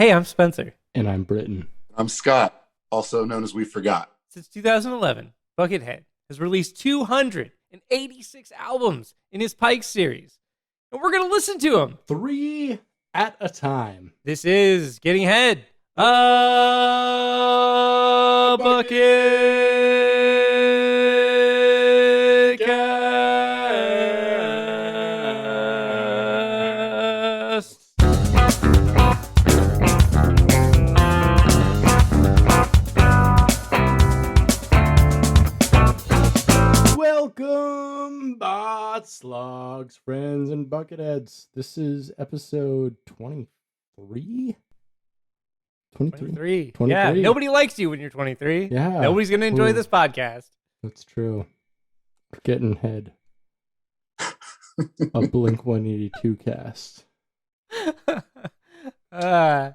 Hey, I'm Spenser. And I'm Britain. I'm Scott, also known as We Forgot. Since 2011, Buckethead has released 286 albums in his Pikes series. And we're going to listen to them. 3 at a time. This is Getting Head. Bucketcast. Welcome, bots, slogs, friends, and bucketheads. This is episode 23? 23. Yeah, nobody likes you when you're 23. Yeah. Nobody's going to enjoy this podcast. That's true. Getting Head. A Blink 182 cast. Man,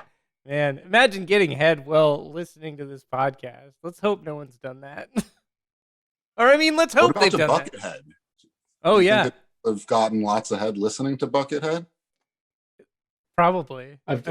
imagine getting head while listening to this podcast. Let's hope no one's done that. Or, I mean, let's hope What they've about done to that. Buckethead? Oh, You yeah, think that I've gotten lots of head listening to Buckethead. probably. I've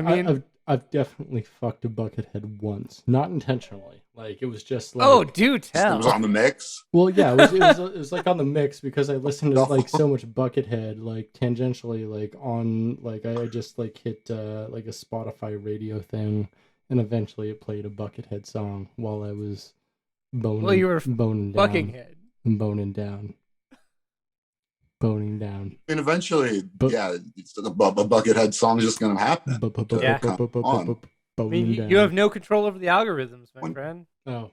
definitely fucked a Buckethead once, not intentionally. Like it was just like, Oh, do It tell. was on the mix. well, yeah, it was like on the mix because I listened to like so much Buckethead, like tangentially, like on like I just like hit like a Spotify radio thing, and eventually it played a Buckethead song while I was boning. Well, you were boning fucking down, head. boning down. And eventually, But- yeah, it's a Buckethead song is just going to happen. Yeah. On. I mean, you have no control over the algorithms, my friend. Oh,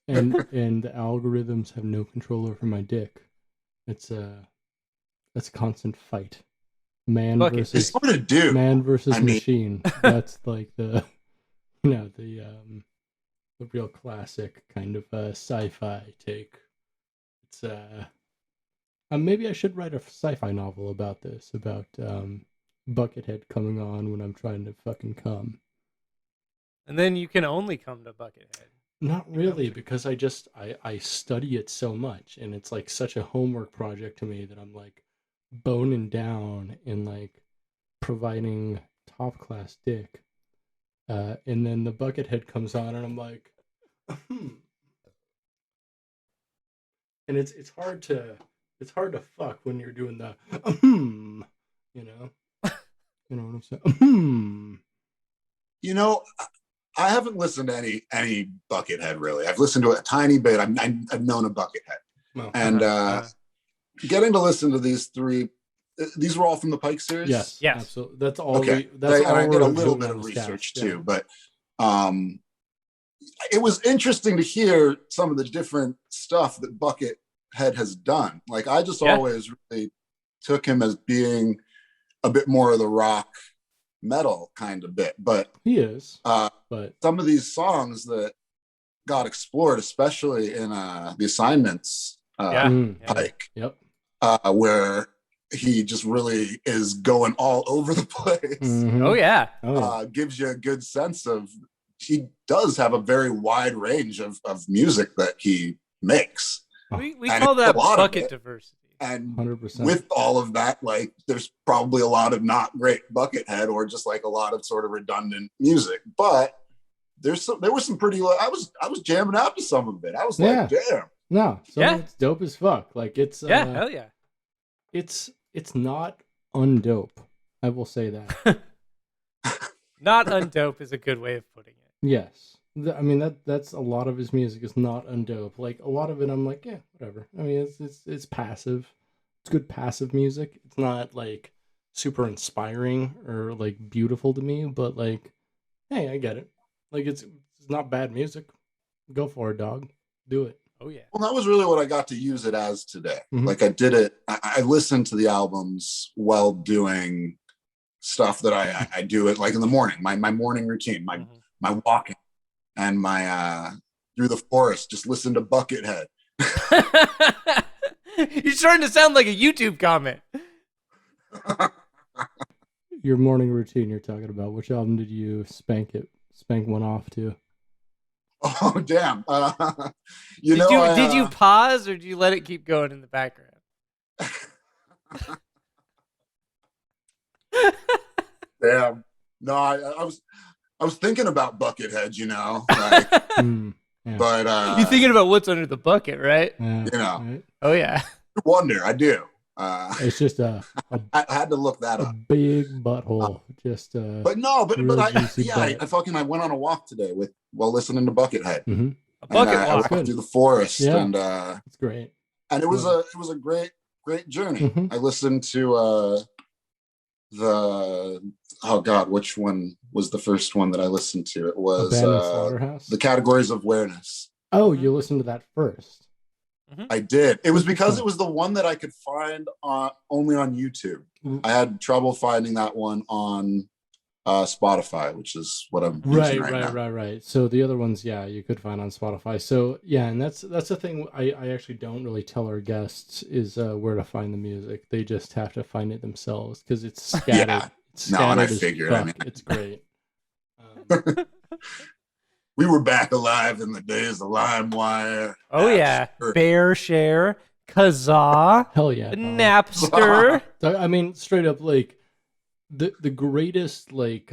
and the algorithms have no control over my dick. It's a constant fight. Man Look, They versus sort of do. man versus I mean- machine. That's like the the real classic kind of sci-fi take. It's maybe I should write a sci-fi novel about this, about Buckethead coming on when I'm trying to fucking come. And then you can only come to Buckethead. Not really, because I study it so much, and it's like such a homework project to me that I'm like boning down and like providing top class dick, and then the Buckethead comes on, and I'm like, and it's hard to fuck when you're doing the you know what I'm saying. You know, I haven't listened to any Buckethead really. I've listened to it a tiny bit. I've known a Buckethead, Well, and getting to listen to these three. These were all from the Pikes series. yes, Yes. absolutely. That's all. Okay. That's all. I did a we're little doing bit on of this research cast, yeah. too, but it was interesting to hear some of the different stuff that Buckethead has done. Like I just always really took him as being a bit more of the rock metal kind of bit, but He is, but some of these songs that got explored, especially in the assignments Yeah. Pike, Yep. where he just really is going all over the place. Mhm. Oh, yeah. Oh, Gives you a good sense of he does have a very wide range of music that he makes. We And call it's that a lot of bucket it. diversity. And 100%. with all of that, like there's probably a lot of not great Buckethead or just like a lot of sort of redundant music. But there was some pretty I was jamming out to some of it. I was like, damn. No, so Yeah. it's dope as fuck. Like it's Yeah, hell yeah. it's not undope. I will say that. Not undope is a good way of putting it. Yes. I mean that's a lot of his music is not undope. Like a lot of it I'm like, yeah, whatever. I mean it's passive. It's good passive music. It's not like super inspiring or like beautiful to me, but like, hey, I get it. Like it's not bad music. Go for it, dog. Do it. Oh, yeah. Well, that was really what I got to use it as today. Mhm. Like I did it. I listened to the albums while doing stuff that I do it like in the morning. My morning routine. My walking and my through the forest. Just listen to Buckethead. You're starting to sound like a YouTube comment. Your morning routine you're talking about. Which album did you spank one off to? Oh damn! Did you pause or did you let it keep going in the background? Damn. No, I was thinking about Buckethead, you know, like, Yeah. but You're thinking about what's under the bucket, right? Yeah, you know, right? Oh yeah. I wonder. I do. It's just I had to look that a up. big butthole. Just But no, but real I juicy yeah, butt. I went on a walk today while listening to Buckethead. Mm-hmm. A bucket I walk. walked through the forest, Yeah. and It's great. it was a great journey. Mm-hmm. I listened to oh god, which one was the first one that I listened to? It was Abandoned Slaughterhouse. the Categories of Whereness. Oh, you listened to that first. Mm-hmm. I did. It was because it was the one that I could find only on YouTube. Mm-hmm. I had trouble finding that one on Spotify, which is what I'm using right now. Right. So the other ones, yeah, you could find on Spotify. So yeah, and that's the thing I actually don't really tell our guests is where to find the music. They just have to find it themselves because it's scattered. Yeah. It's scattered No, and I as figured. fuck. I mean, it's great. We were back alive in the days of LimeWire. Oh yeah. Bear Share, Kazaa, Hell yeah, Napster. I mean, straight up, like the greatest like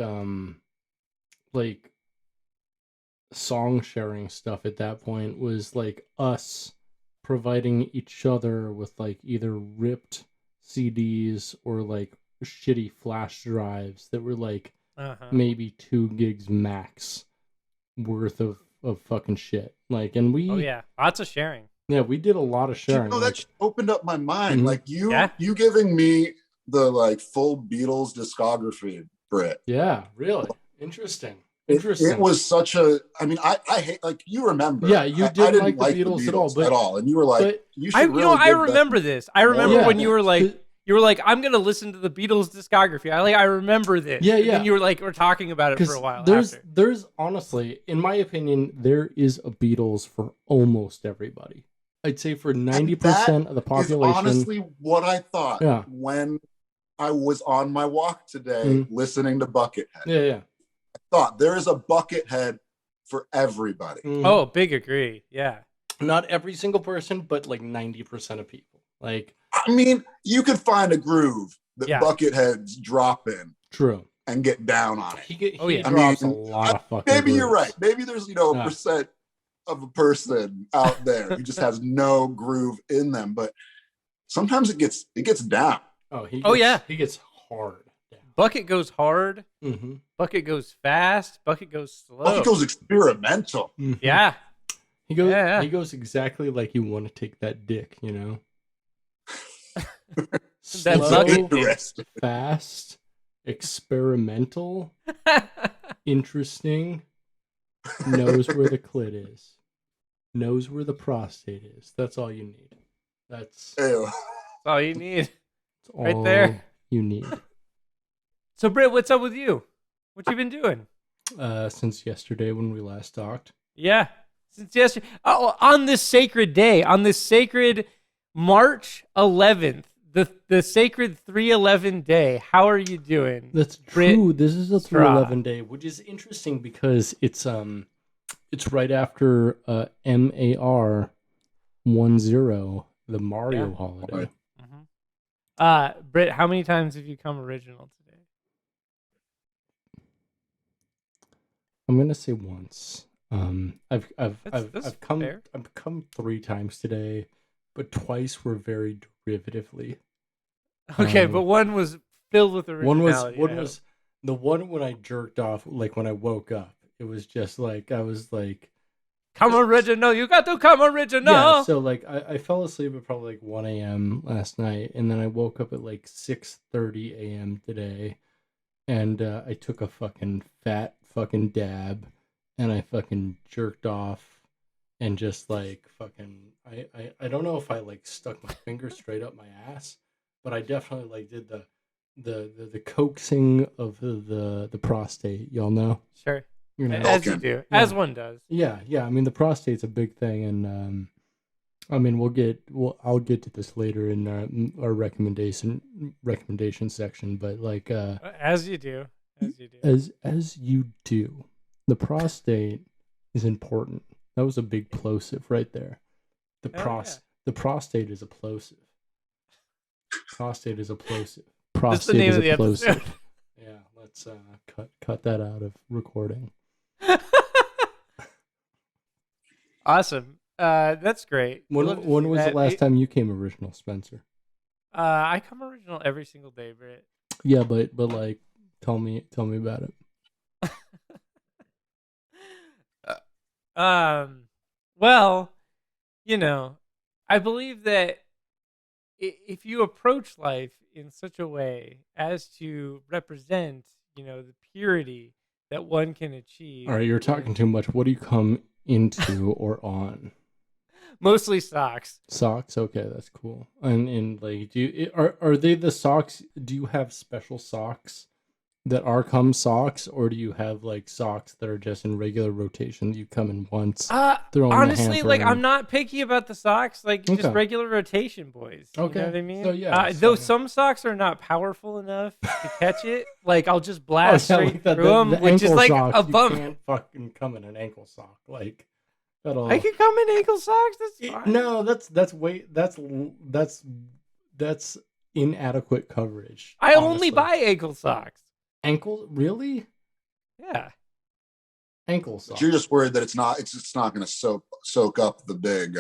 song sharing stuff at that point was like us providing each other with like either ripped CDs or like shitty flash drives that were like maybe 2 gigs max worth of fucking shit. Like, and we Lots of sharing. Yeah, we did a lot of sharing. You know, that opened up my mind. Mm-hmm. Like you giving me the like full Beatles discography, Brit. Yeah, really interesting. It was such a. I mean, I hate, like, you remember. Yeah, you didn't like the Beatles at all, and you were like, you should. I remember this. I remember when you were like, I'm gonna listen to the Beatles discography. I remember this. Yeah. And then you were like, we're talking about it for a while. There's honestly, in my opinion, there is a Beatles for almost everybody. I'd say for 90% of the population. Is honestly what I thought when I was on my walk today, listening to Buckethead. Yeah. I thought there is a Buckethead for everybody. Oh, big agree. Yeah. Not every single person, but like 90% of people. Like, I mean, you could find a groove that Bucketheads drop in. True. And get down on it. He drops a lot of fucking maybe grooves. You're right. Maybe there's, a percent of a person out there who just has no groove in them. But sometimes it gets down. He gets hard. Bucket goes hard. Mm-hmm. Bucket goes fast. Bucket goes slow. Bucket goes experimental. Mm-hmm. Yeah. He goes exactly like you want to take that dick, you know? Slow, fast, experimental, interesting, knows where the clit is, knows where the prostate is. That's all you need. That's all you need. Right there. You need. So, Britt, what's up with you? What you been doing? Since yesterday when we last talked. Yeah. Since yesterday. Oh, on this sacred day, on this sacred March 11th, the sacred 311 day. How are you doing? That's true. This is a 311 day, which is interesting because it's right after MAR 10, the Mario holiday. Mm-hmm. Britt, how many times have you come original today? I'm gonna say once. I've come 3 times today, but twice were very derivatively. Okay, but one was filled with originality. One was the one when I jerked off, like when I woke up. It was just like I was like, "Come original, you got to come original." Yeah, so like I fell asleep at probably like 1 a.m. last night, and then I woke up at like 6:30 a.m. today, and I took a fucking fat fucking dab, and I fucking jerked off, and just like fucking I don't know if I like stuck my finger straight up my ass, but I definitely like did the coaxing of the prostate. Y'all know? Sure. You know, as you do, as one does. Yeah. I mean, the prostate's a big thing, and I mean, I'll get to this later in our recommendation section, but like as you do, as you do, the prostate is important. That was a big plosive right there. The prostate is a plosive. Prostate is a plosive. Prostate That's the name is of a the plosive. episode. Yeah, let's cut that out of recording. Awesome. That's great. When was the last time you came original, Spencer? I come original every single day, Brit. Yeah, but like, tell me about it. Well, I believe that if you approach life in such a way as to represent, the purity that one can achieve. All right, you're talking too much. What do you come into or on? Mostly socks. Socks, okay, that's cool. And like, are they the socks? Do you have special socks that are come socks, or do you have like socks that are just in regular rotation that you come in once? Honestly, like I'm not picky about the socks, like just regular rotation, boys. Okay, you know what I mean? So yeah, though some socks are not powerful enough to catch it, like I'll just blast straight through them, which is like sock, a bump. You can't fucking come in an ankle sock, like. I can come in ankle socks. That's fine. No, that's inadequate coverage. I only buy ankle socks. Ankle, really? Yeah. Ankle socks. But you're just worried that it's not going to soak up the big.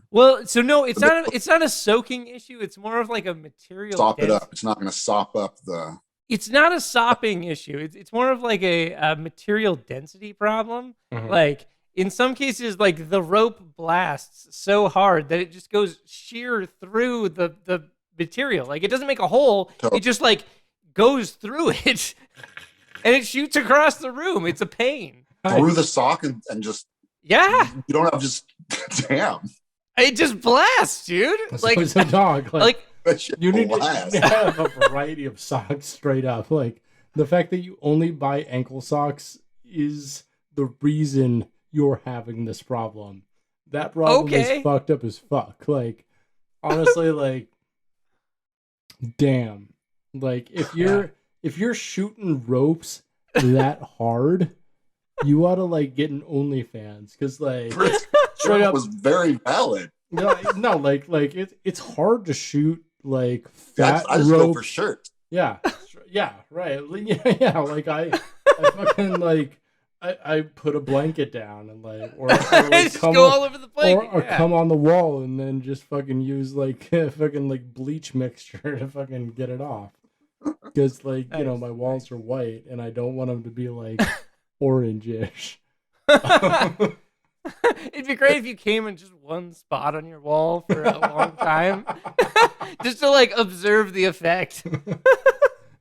Well, so no, it's not a soaking issue. It's more of like a material. Sop it up. It's not going to sop up the. It's not a sopping issue. It's more of like a material density problem. Mm-hmm. Like. In some cases, like the rope blasts so hard that it just goes sheer through the material. Like it doesn't make a hole. It just like goes through it and it shoots across the room. It's a pain. Through the sock and just. Yeah. You don't have just. Damn. It just blasts, dude. Like it's a dog. Like you need blast. to have a variety of socks straight up. Like the fact that you only buy ankle socks is the reason you're having this problem. That problem is fucked up as fuck. Like, honestly, like, damn. Like, if you're shooting ropes that hard, you ought to like get an OnlyFans because like straight up was very valid. No, like it's hard to shoot like fat I just rope. go for shirts. Yeah, right. Yeah, like I fucking like. I put a blanket down and like, or like come go all over the blanket, or come on the wall and then just fucking use like fucking like bleach mixture to fucking get it off. Because like my walls are white and I don't want them to be like orange-ish. It'd be great if you came in just one spot on your wall for a long time, just to like observe the effect.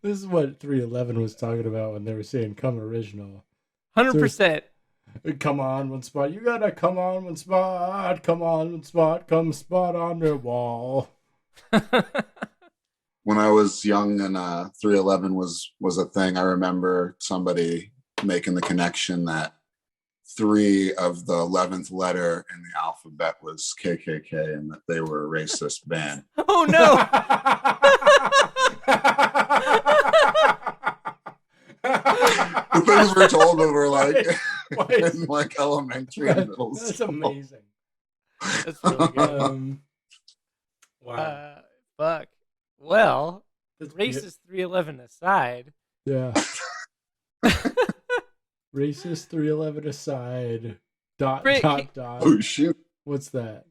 This is what 311 was talking about when they were saying "come original." 100%. Come on one spot. You gotta come on one spot. Come on one spot. Come spot on your wall. When I was young and 311 was a thing, I remember somebody making the connection that 3 of the 11th letter in the alphabet was KKK and that they were a racist band. Oh no! The things we're told when we're like in like elementary and middle school. That's amazing. That's really good. Wow. Fuck. Well, racist 311 aside. Yeah. Racist 311 aside. Dot. Oh shoot. What's that?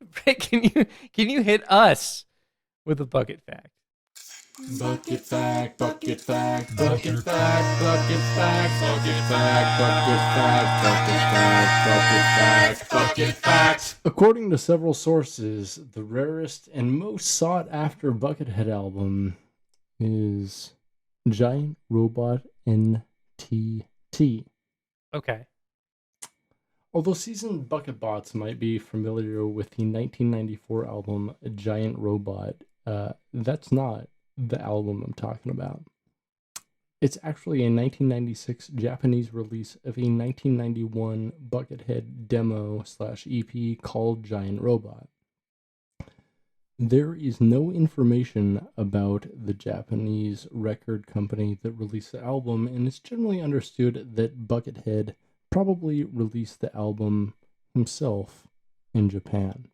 Britt, can you hit us with a bucket fact? Bucket fact, bucket fact, bucket fact, bucket fact, bucket fact, bucket fact, bucket fact, bucket fact, bucket fact. According to several sources, the rarest and most sought after Buckethead album is Giant Robot NTT. Okay. Although seasoned bucket bots might be familiar with the 1994 album Giant Robot, that's not the album I'm talking about. It's actually a 1996 Japanese release of a 1991 Buckethead demo/EP called Giant Robot. There is no information about the Japanese record company that released the album, and it's generally understood that Buckethead probably released the album himself in Japan.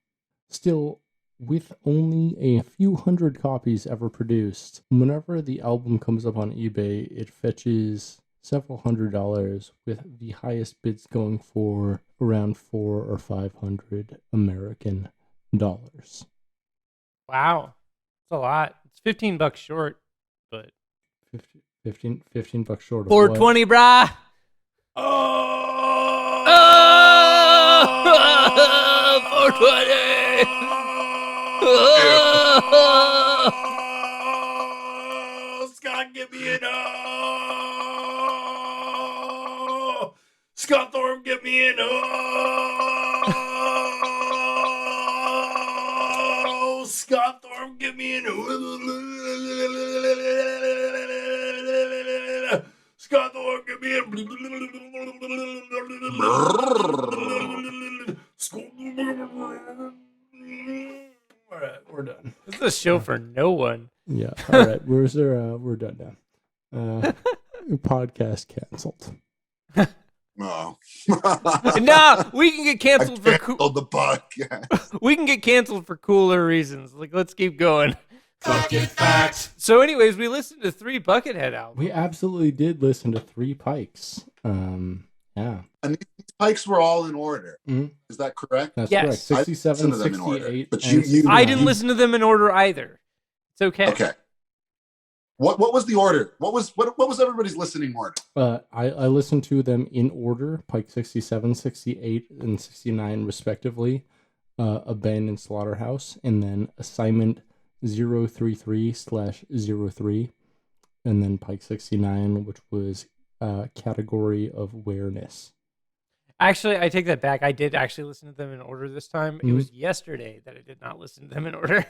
Still, with only a few hundred copies ever produced, whenever the album comes up on eBay, it fetches several $100s, with the highest bids going for around $400 or $500 American dollars. Wow. It's a lot. It's $15 short, but 15 $15 short of $420, brah. Oh! 420. Scott, give me an O! Scott Thorpe, give me an O! Scott Thorpe, give me an O! Scott Thorpe, give me an All right, we're done. This is a show for no one. Yeah. All right. We're done now. Podcast canceled. Oh. No, we can get canceled for the podcast. We can get canceled for cooler reasons. Like, let's keep going. Bucket facts. So, anyways, we listened to 3 Buckethead albums. We absolutely did listen to 3 Pikes. Yeah. And these Pikes were all in order. Mm-hmm. Is that correct? That's Yes. correct. 67, 68. But and I didn't listen to them in order either. It's okay. Okay. What was the order? What was everybody's listening order? I listened to them in order: Pike 67, 68, and 69, respectively. Abandoned Slaughterhouse, and then Assignment 033/03, and then Pike 69, which was Category of Whereness. Actually, I take that back. I did actually listen to them in order this time. Mm-hmm. It was yesterday that I did not listen to them in order.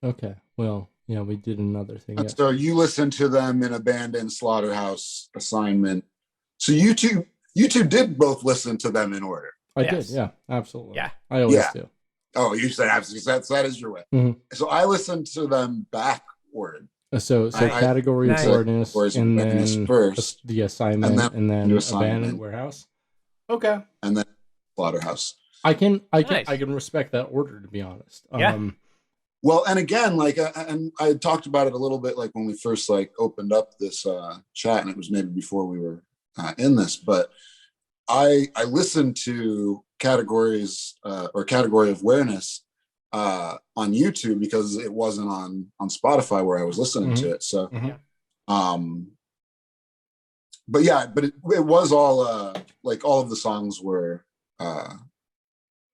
Okay, well, yeah, we did another thing. So you listened to them in Abandoned Slaughterhouse, Assignment. So you two did both listen to them in order. I did, yeah, absolutely. Yeah. I always do. Oh, you said absolutely. That is your way. Mm-hmm. So I listened to them backward. So Category of Whereness, and then first, the Assignment, and then Abandoned Warehouse. Okay. And then Slaughterhouse. I can respect that order, to be honest. Yeah. Well, and again, like, and I talked about it a little bit, like when we first opened up this chat, and it was maybe before we were in this, but I listened to Categories or Category of Whereness on YouTube because it wasn't on Spotify where I was listening to it. So, but it was all like all of the songs were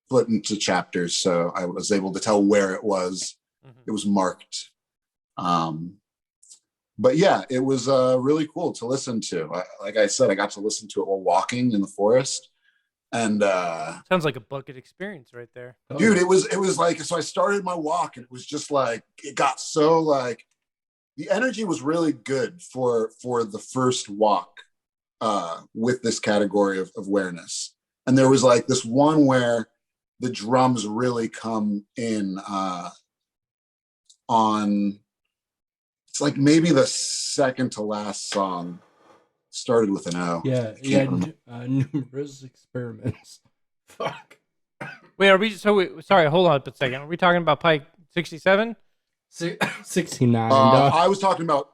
split into chapters, so I was able to tell where it was. It was marked. But yeah, it was really cool to listen to. Like I said, I got to listen to it while walking in the forest. And sounds like a bucket experience right there. Dude, it was like, so I started my walk and it was just like, it got so like, the energy was really good for the first walk with this Category of Whereness. And there was like this one where the drums really come in on, it's like maybe the second to last song started with an O. Yeah, numerous experiments. Fuck. Wait, sorry, hold on a second. Are we talking about Pike 67? 69. I was talking about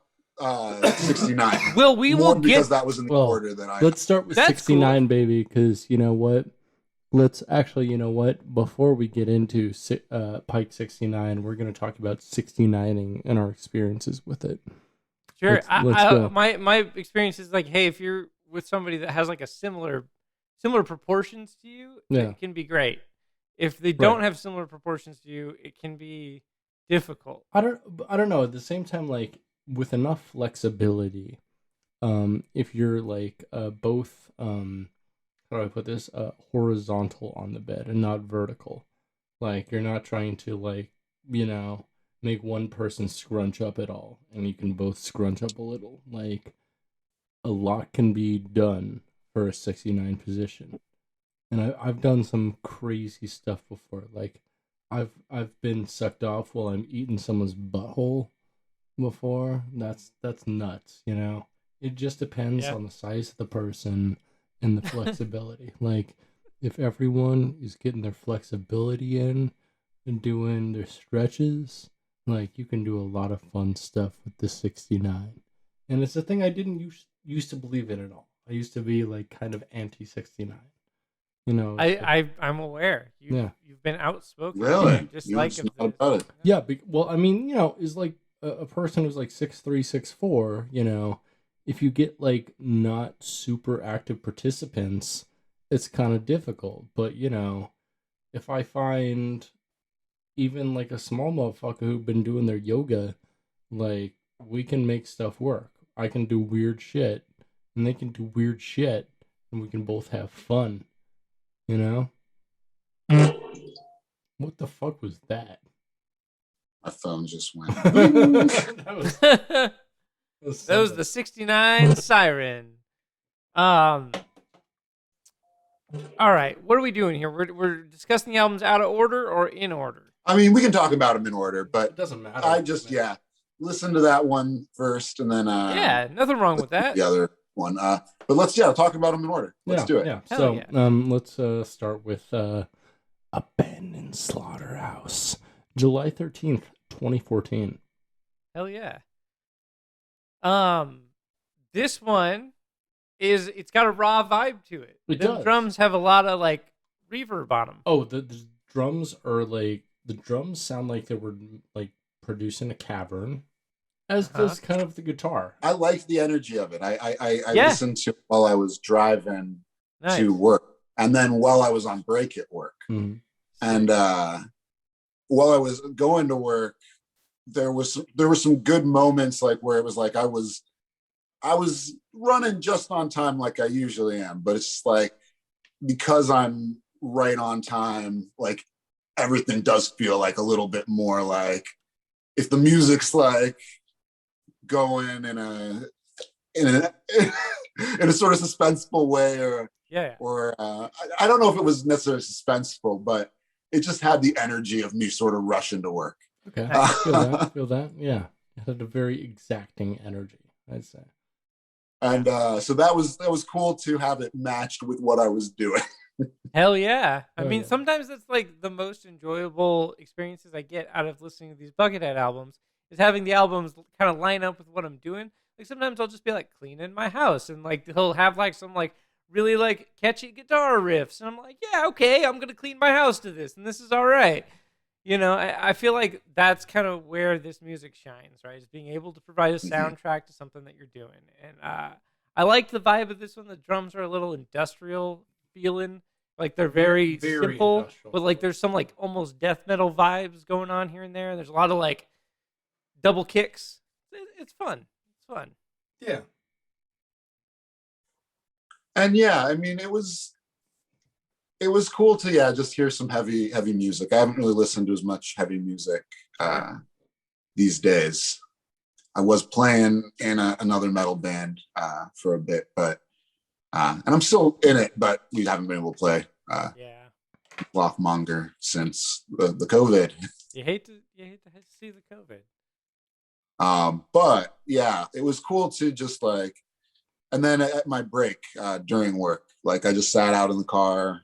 69. Well, we will because that was in the order that I... Let's start with 69, cool. Baby, because you know what? Before we get into Pike 69, we're going to talk about 69ing and our experiences with it. Sure. Let's go. My experience is like, hey, if you're with somebody that has like a similar proportions to you, it can be great. If they don't have similar proportions to you, it can be difficult. I don't know. At the same time, like with enough flexibility, if you're like both how do I put this? Horizontal on the bed and not vertical. Like you're not trying to like, make one person scrunch up at all, and you can both scrunch up a little. Like a lot can be done for a 69 position. And I've done some crazy stuff before. Like I've been sucked off while I'm eating someone's butthole before. That's nuts, It just depends on the size of the person and the flexibility. Like if everyone is getting their flexibility in, and doing their stretches, like you can do a lot of fun stuff with the 69. And it's a thing I didn't used to believe in at all. I used to be like kind of anti 69. You know, I'm aware. You've been outspoken. Really? Just You like just know about it. Yeah, well, I mean, is like a person who's like 6'3", 6'4", if you get like not super active participants, it's kind of difficult. But, if I find even like a small motherfucker who've been doing their yoga, like we can make stuff work. I can do weird shit and they can do weird shit and we can both have fun, What the fuck was that? My phone just went. that was the 69 siren. All right, what are we doing here? We're discussing the albums out of order or in order? I mean, we can talk about them in order, but it doesn't matter. I just listen to that one first, and then nothing wrong with that. The other one, but let's talk about them in order. Let's do it. Yeah. So let's start with Abandoned Slaughterhouse, July 13th, 2014. Hell yeah. This one it's got a raw vibe to it. The drums have a lot of like reverb on them. Oh, the drums are like the drums sound like they were like produced in a cavern, as does kind of the guitar. I liked the energy of it. I listened to it while I was driving to work, and then while I was on break at work, and while I was going to work, there were some good moments, like where it was like I was running just on time like I usually am, but it's just like because I'm right on time, like everything does feel like a little bit more like if the music's like going in a sort of suspenseful way, or I don't know if it was necessarily suspenseful, but it just had the energy of me sort of rushing to work. Okay, feel that. Yeah, it had a very exacting energy, I'd say. And so that was cool to have it matched with what I was doing. Hell yeah. I mean, sometimes that's like the most enjoyable experiences I get out of listening to these Buckethead albums is having the albums kind of line up with what I'm doing. Like sometimes I'll just be like cleaning my house and like he'll have like some like really like catchy guitar riffs. And I'm like, yeah, okay, I'm going to clean my house to this and this is all right. I feel like that's kind of where this music shines, right? Is being able to provide a soundtrack to something that you're doing. And I like the vibe of this one. The drums are a little industrial feeling. Like they're very simple, but like there's some like almost death metal vibes going on here and there. There's a lot of like double kicks. It's fun. It's fun. Yeah. And I mean, it was cool to just hear some heavy music. I haven't really listened to as much heavy music these days. I was playing in another metal band for a bit, but and I'm still in it, but we haven't been able to play Clothmonger since the COVID. You hate to see the COVID. But it was cool to just like, and then at my break during work, like I just sat out in the car.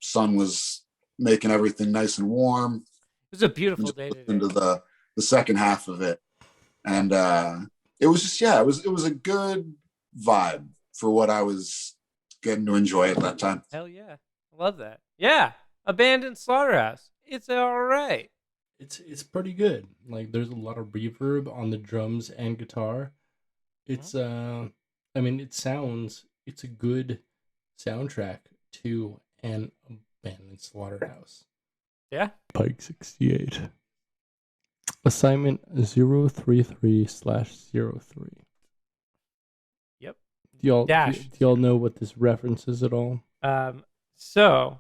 Sun was making everything nice and warm. It was a beautiful day today. Into the second half of it, and it was just it was a good vibe for what I was getting to enjoy at that time. Hell yeah, I love that. Yeah, Abandoned Slaughterhouse. It's all right. It's pretty good. Like there's a lot of reverb on the drums and guitar. It's I mean it's a good soundtrack to an Abandoned Slaughterhouse. Yeah. Pike 68. Assignment 033/03. Yep. Do y'all know what this references at all? So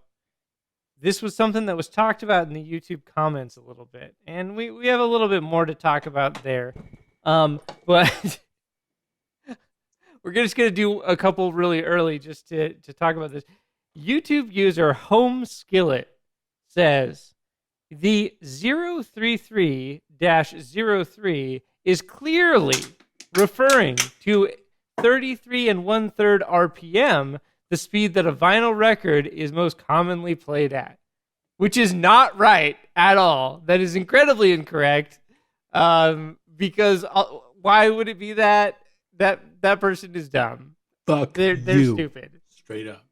this was something that was talked about in the YouTube comments a little bit, and we have a little bit more to talk about there. But we're just gonna do a couple really early just to talk about this. YouTube user Home Skillet says the 033-03 is clearly referring to 33 1/3 RPM, the speed that a vinyl record is most commonly played at. which is not right at all. That is incredibly incorrect. Because why would it be that person is dumb? Fuck they're you. Stupid. Straight up.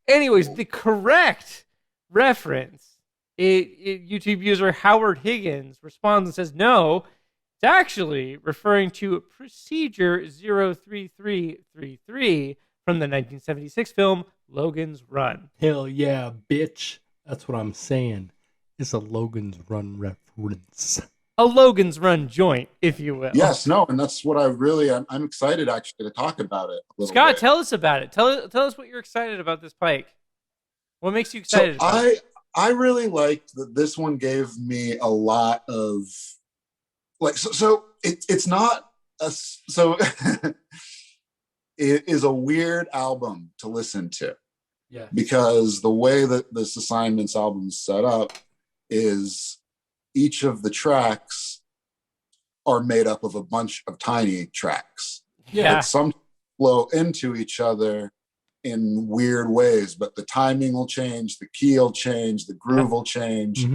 Anyways, the correct reference, YouTube user Howard Higgins responds and says, no, it's actually referring to Procedure 03333 from the 1976 film Logan's Run. Hell yeah, bitch. That's what I'm saying. It's a Logan's Run reference. A Logan's Run joint, if you will. Yes, no, and that's what I'm excited actually to talk about it a little Scott, bit. tell us about it. Tell us what you're excited about this Pike. What makes you excited about it? I really liked that this one gave me a lot of it's not it is a weird album to listen to. Yeah. Because the way that this Assignments album is set up is each of the tracks are made up of a bunch of tiny tracks. Yeah. Like some flow into each other in weird ways, but the timing will change, the key will change, the groove will change,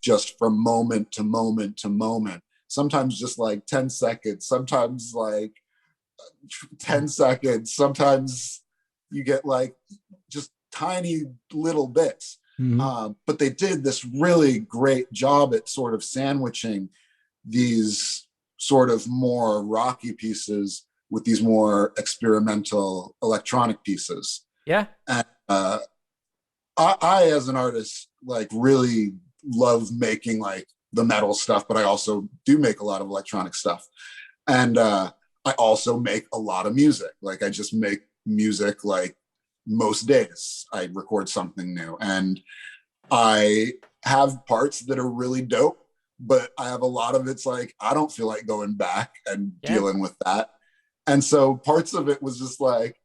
just from moment to moment to moment. Sometimes just like 10 seconds, sometimes like 10 seconds, sometimes you get like just tiny little bits. But they did this really great job at sort of sandwiching these sort of more rocky pieces with these more experimental electronic pieces. Yeah. And I as an artist, like really love making like the metal stuff, but I also do make a lot of electronic stuff. And I also make a lot of music. Like I just make music like most days I record something new. And I have parts that are really dope, but I have a lot of it's like, I don't feel like going back and dealing with that. And so parts of it was just like,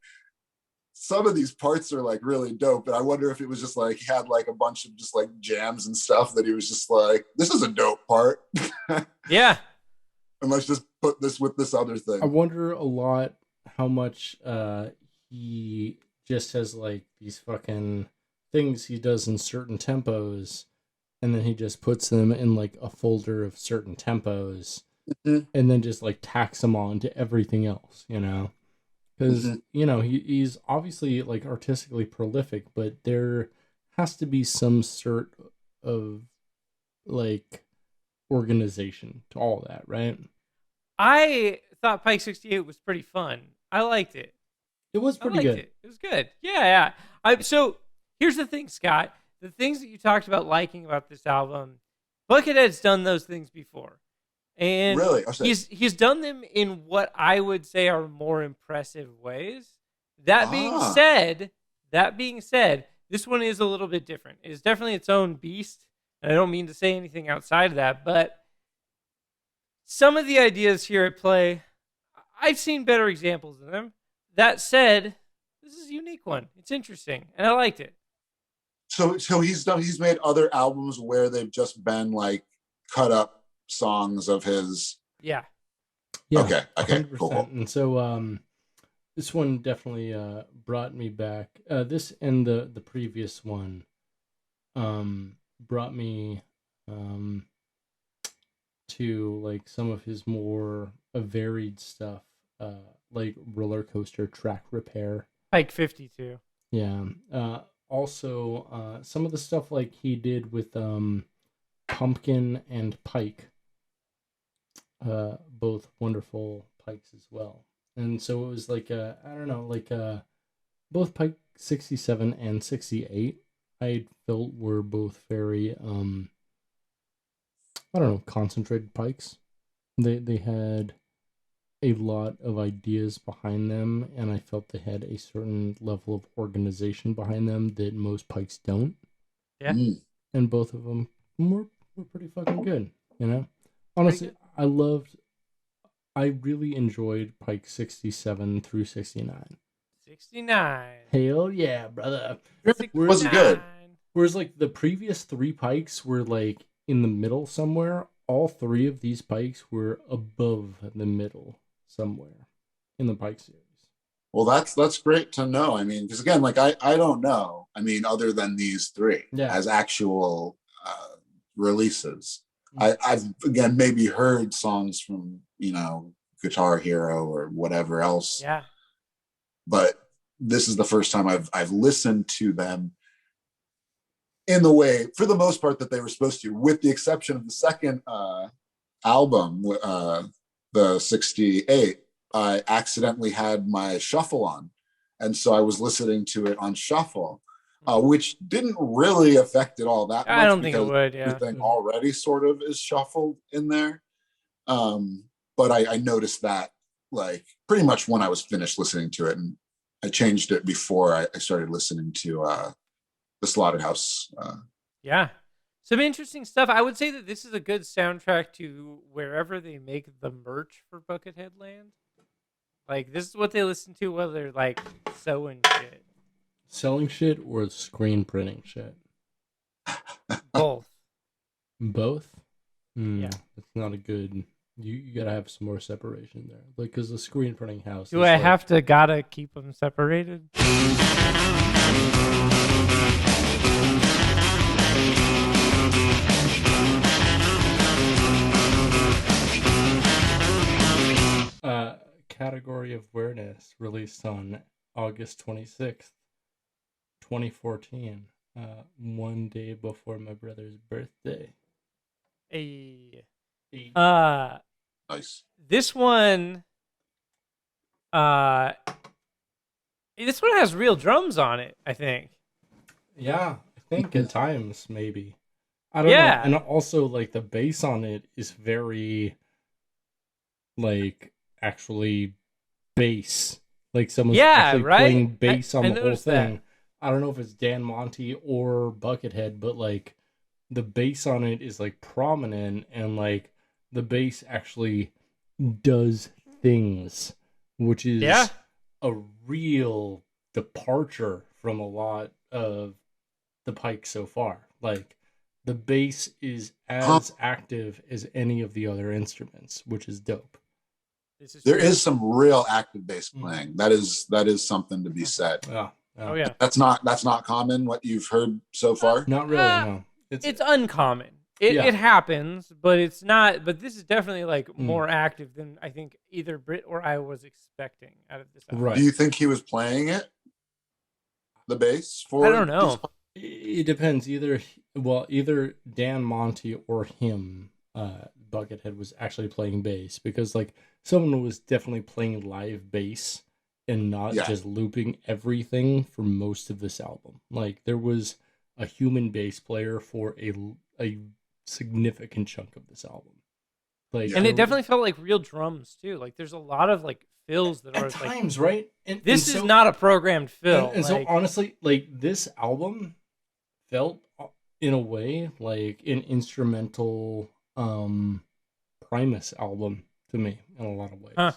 some of these parts are like really dope. And I wonder if it was just like, he had like a bunch of just like jams and stuff that he was just like, this is a dope part. Yeah. And let's just put this with this other thing. I wonder a lot how much he just has like these fucking things he does in certain tempos, and then he just puts them in like a folder of certain tempos, and then just like tacks them on to everything else, you know? Because, you know, he's obviously like artistically prolific, but there has to be some sort of like organization to all that, right? I thought Pike 68 was pretty fun. I liked it. It was pretty good. It was good. Yeah. So here's the thing, Scott. The things that you talked about liking about this album, Buckethead's done those things before. And really? he's done them in what I would say are more impressive ways. That being said, this one is a little bit different. It is definitely its own beast. And I don't mean to say anything outside of that, but some of the ideas here at play, I've seen better examples of them. That said, this is a unique one. It's interesting, and I liked it. So he's made other albums where they've just been like cut up songs of his. Yeah. Okay. 100%. Cool. And so this one definitely brought me back. This and the previous one brought me to like some of his more varied stuff, like Roller Coaster Track Repair. Pike 52. Yeah. Also, some of the stuff like he did with Pumpkin and Pike. Both wonderful Pikes as well. And so it was like, I don't know, like both Pike 67 and 68, I felt were both very, I don't know, concentrated Pikes. They had a lot of ideas behind them, and I felt they had a certain level of organization behind them that most Pikes don't. Yeah. And both of them were pretty fucking good, you know? Honestly, I really enjoyed Pike 67 through 69. 69. Hell yeah, brother. Was it good? Whereas like the previous three Pikes were like in the middle somewhere, all three of these Pikes were above the middle somewhere in the Pike series. Well, that's great to know. I mean, because again, like I don't know. I mean, other than these three, as actual releases. I've again maybe heard songs from, you know, Guitar Hero or whatever else. Yeah. But this is the first time I've listened to them in the way, for the most part, that they were supposed to, with the exception of the second album, the 68. I accidentally had my shuffle on, and so I was listening to it on shuffle, which didn't really affect it all that much. I don't think it would. Yeah, everything already sort of is shuffled in there. But I noticed that like pretty much when I was finished listening to it, and I changed it before I started listening to the Slaughterhouse. Yeah. Some interesting stuff. I would say that this is a good soundtrack to wherever they make the merch for Buckethead Land. Like, this is what they listen to while they're, like, sewing shit. Selling shit or screen printing shit? Both. Both? Yeah. That's not a good... You gotta have some more separation there. Like, because the screen printing house... Do I have to gotta keep them separated? Category of Whereness, released on August 26th, 2014, one day before my brother's birthday. Nice. This one has real drums on it, I think. Yeah, I think at times, maybe. I don't know. And also, like, the bass on it is very, like, actually bass. Like, someone's actually playing bass on the whole thing. That. I don't know if it's Dan Monty or Buckethead, but, like, the bass on it is, like, prominent, and, like, the bass actually does things, which is a real departure from a lot of the Pikes so far. Like, the bass is as active as any of the other instruments, which is dope. There is some real active bass playing. That is something to be said. Yeah. Oh yeah. That's not common, what you've heard so far? Not really, no. It's uncommon. It happens, but it's not. But this is definitely like more active than I think either Brit or I was expecting out of this album. Right. Do you think he was playing it? The bass for? I don't know. It depends. Either Dan Monty or him, Buckethead, was actually playing bass, because like someone was definitely playing live bass and not just looping everything for most of this album. Like, there was a human bass player for a significant chunk of this album. Like, and it definitely felt like real drums too. Like, there's a lot of like fills that are at times, like, right? This is not a programmed fill. And so honestly, like, this album felt in a way like an instrumental Primus album to me in a lot of ways. Huh.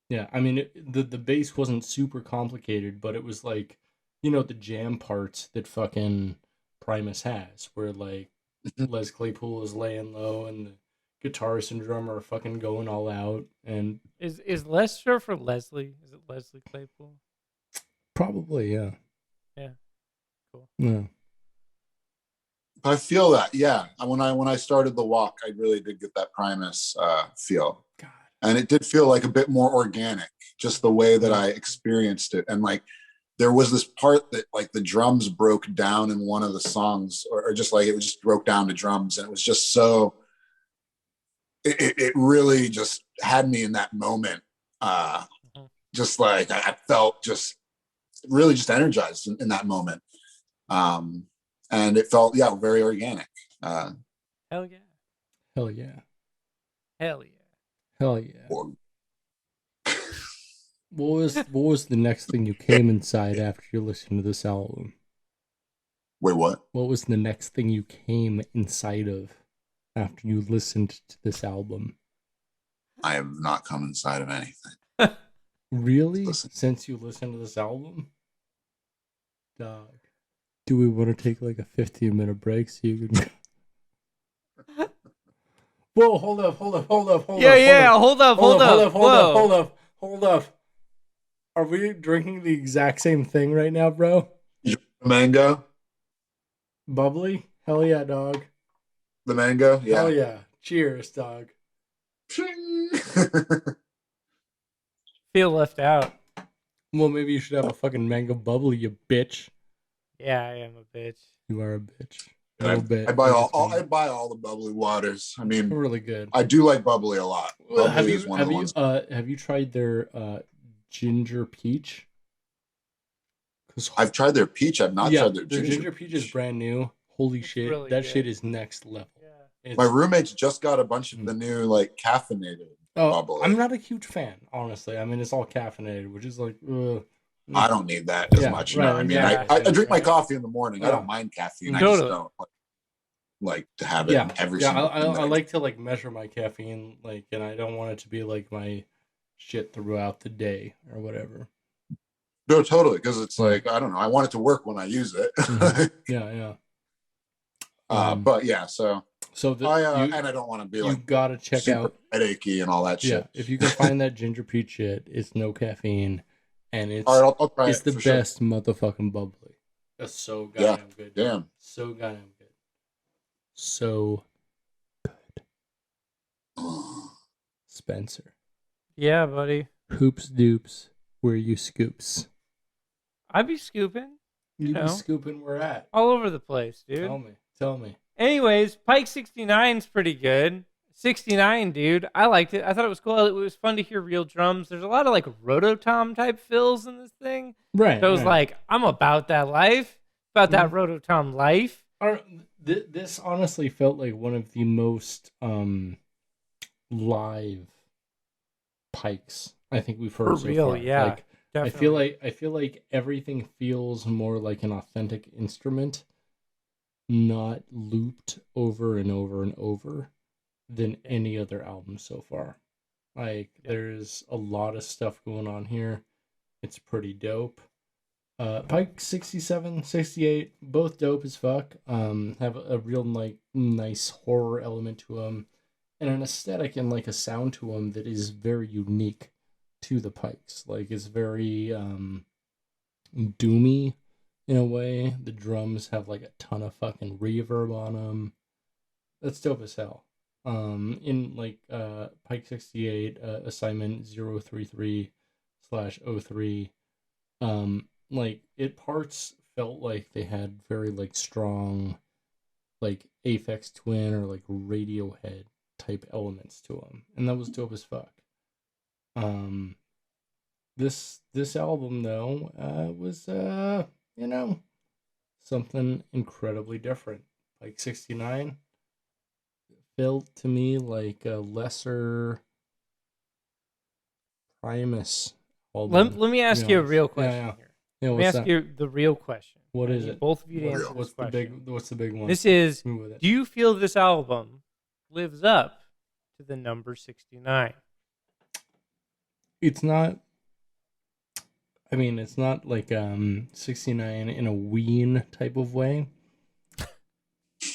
Yeah, I mean, the bass wasn't super complicated, but it was like, you know, the jam parts that fucking Primus has, where like Les Claypool is laying low and the guitarist and drummer are fucking going all out. And is Les short for Leslie? Is it Leslie Claypool? Probably, yeah. Yeah. Cool. Yeah. I feel that, yeah. When I started the walk, I really did get that Primus feel. God. And it did feel like a bit more organic, just the way that I experienced it. And like, there was this part that like the drums broke down in one of the songs, or just like it just broke down to drums, and it was just so. It really just had me in that moment. Just like I felt just really just energized in that moment. And it felt, very organic. Hell yeah. Hell yeah. Hell yeah. Hell yeah. What was the next thing you came inside after you listened to this album? Wait, what? What was the next thing you came inside of after you listened to this album? I have not come inside of anything. Really? Since you listened to this album? Dog. Do we want to take like a 15-minute break so you can... Whoa, hold up. Hold up. Are we drinking the exact same thing right now, bro? Mango. Bubbly? Hell yeah, dog. The mango. Yeah. Hell yeah. Cheers, dog. Feel left out. Well, maybe you should have a fucking mango bubbly, you bitch. Yeah, I am a bitch. You are a bitch. I buy I buy all the bubbly waters. I mean, they're really good. I do like bubbly a lot. Bubbly have you tried their ginger peach? I've tried their peach. I've not tried their ginger. Ginger peach is brand new. Holy shit, really that good. shit is next level. Yeah. My roommates just got a bunch of the new like caffeinated bubbly. I'm not a huge fan, honestly. I mean, it's all caffeinated, which is like, I don't need that as much. Right, no, I mean, I drink my coffee in the morning. I don't mind caffeine. I just don't like to have it in every single thing. I like to like measure my caffeine, like, and I don't want it to be like my shit throughout the day or whatever. No, totally, because it's like, I don't know. I want it to work when I use it. Yeah. But yeah, so and I don't want to be like, you gotta check out headachy and all that shit. Yeah, if you can find that ginger peach shit, it's no caffeine, and it's I'll try it's the best motherfucking bubbly. That's so goddamn good. Damn. So goddamn good. So good. Spenser. Yeah, buddy. Hoops dupes, where you scoops? I be scooping. You be scooping where at? All over the place, dude. Tell me. Anyways, Pike 69's pretty good. 69, dude. I liked it. I thought it was cool. It was fun to hear real drums. There's a lot of like rototom type fills in this thing. Right. So I was like, I'm about that life. About that rototom life. This honestly felt like one of the most live Pikes I think we've heard so far. Yeah. Like, definitely. I feel like everything feels more like an authentic instrument, not looped over and over and over than any other album so far. Like, there's a lot of stuff going on here. It's pretty dope. Pike 67, 68, both dope as fuck. Have a real like nice horror element to them, and an aesthetic and like a sound to them that is very unique to the Pikes. Like, it's very doomy in a way. The drums have like a ton of fucking reverb on them. That's dope as hell. In like Pike 68, assignment 033/03, like it parts felt like they had very like strong like Aphex Twin or like Radiohead type elements to them, and that was dope as fuck. This album though was something incredibly different. Like 69 felt to me like a lesser Primus album. Let me ask you a real question here. Let me ask you the real question. What is it? Both of you to answer What's the big one? This is, do you feel this album lives up to the number 69? It's not. I mean, it's not like 69 in a ween type of way.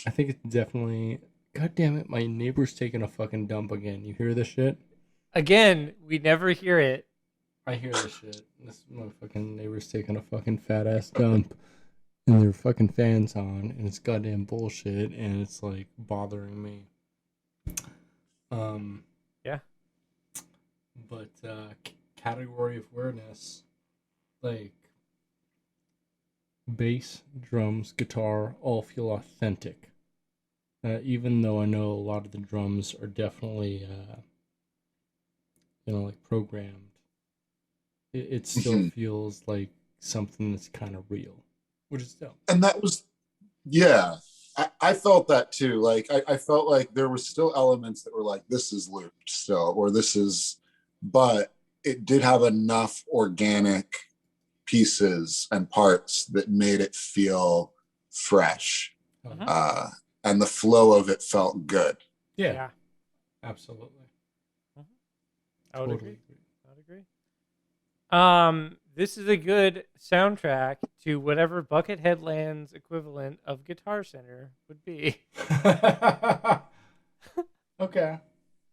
I think it's definitely. God damn it! My neighbor's taking a fucking dump again. You hear this shit? Again, we never hear it. I hear this shit. This motherfucking neighbor's taking a fucking fat ass dump, and their fucking fans on, and it's goddamn bullshit, and it's like bothering me. Yeah. But Category of Whereness, like bass, drums, guitar, all feel authentic. Even though I know a lot of the drums are definitely, like programmed. It still feels like something that's kind of real, which is dope. And that was, I felt that too. Like, I felt like there were still elements that were like, this is looped still, or this is, but it did have enough organic pieces and parts that made it feel fresh. And the flow of it felt good. Yeah. Absolutely. I would agree. This is a good soundtrack to whatever Buckethead Land's equivalent of Guitar Center would be. Okay.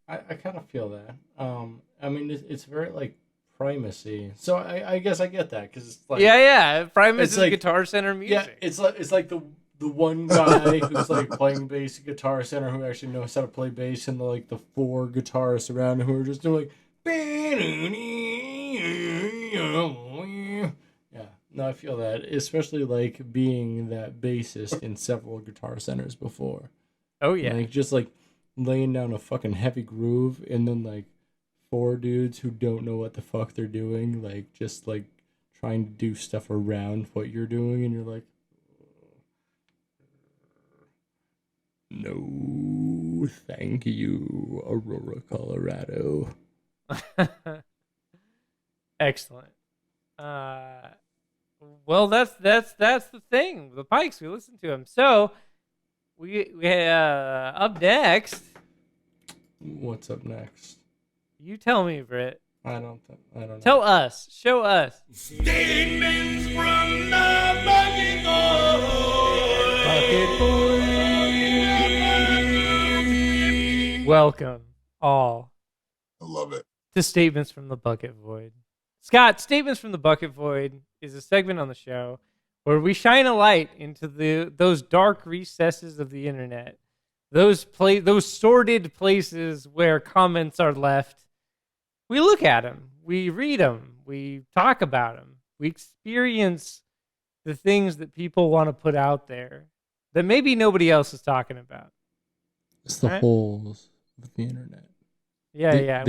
I kind of feel that. I mean, it's very like primacy. So I guess I get that because it's like Primus is like, Guitar Center music. Yeah, it's like the one guy who's like playing bass at Guitar Center who actually knows how to play bass, and the 4 guitarists around him who are just doing like. Yeah, no, I feel that, especially like being that bassist in several Guitar Centers before. Oh yeah, like just like laying down a fucking heavy groove, and then like 4 dudes who don't know what the fuck they're doing, like just like trying to do stuff around what you're doing, and you're like, no, thank you, Aurora, Colorado. Excellent. Well, that's the thing. The Pikes, we listen to them. So we up next. What's up next? You tell me, Britt. I don't know. Tell us. Show us. Statements from the Bucket Boy. Welcome all. I love it. To Statements from the Bucket Void. Scott, Statements from the Bucket Void is a segment on the show where we shine a light into those dark recesses of the internet, those sordid places where comments are left. We look at them, we read them, we talk about them, we experience the things that people want to put out there that maybe nobody else is talking about. It's the holes of the internet. Yeah,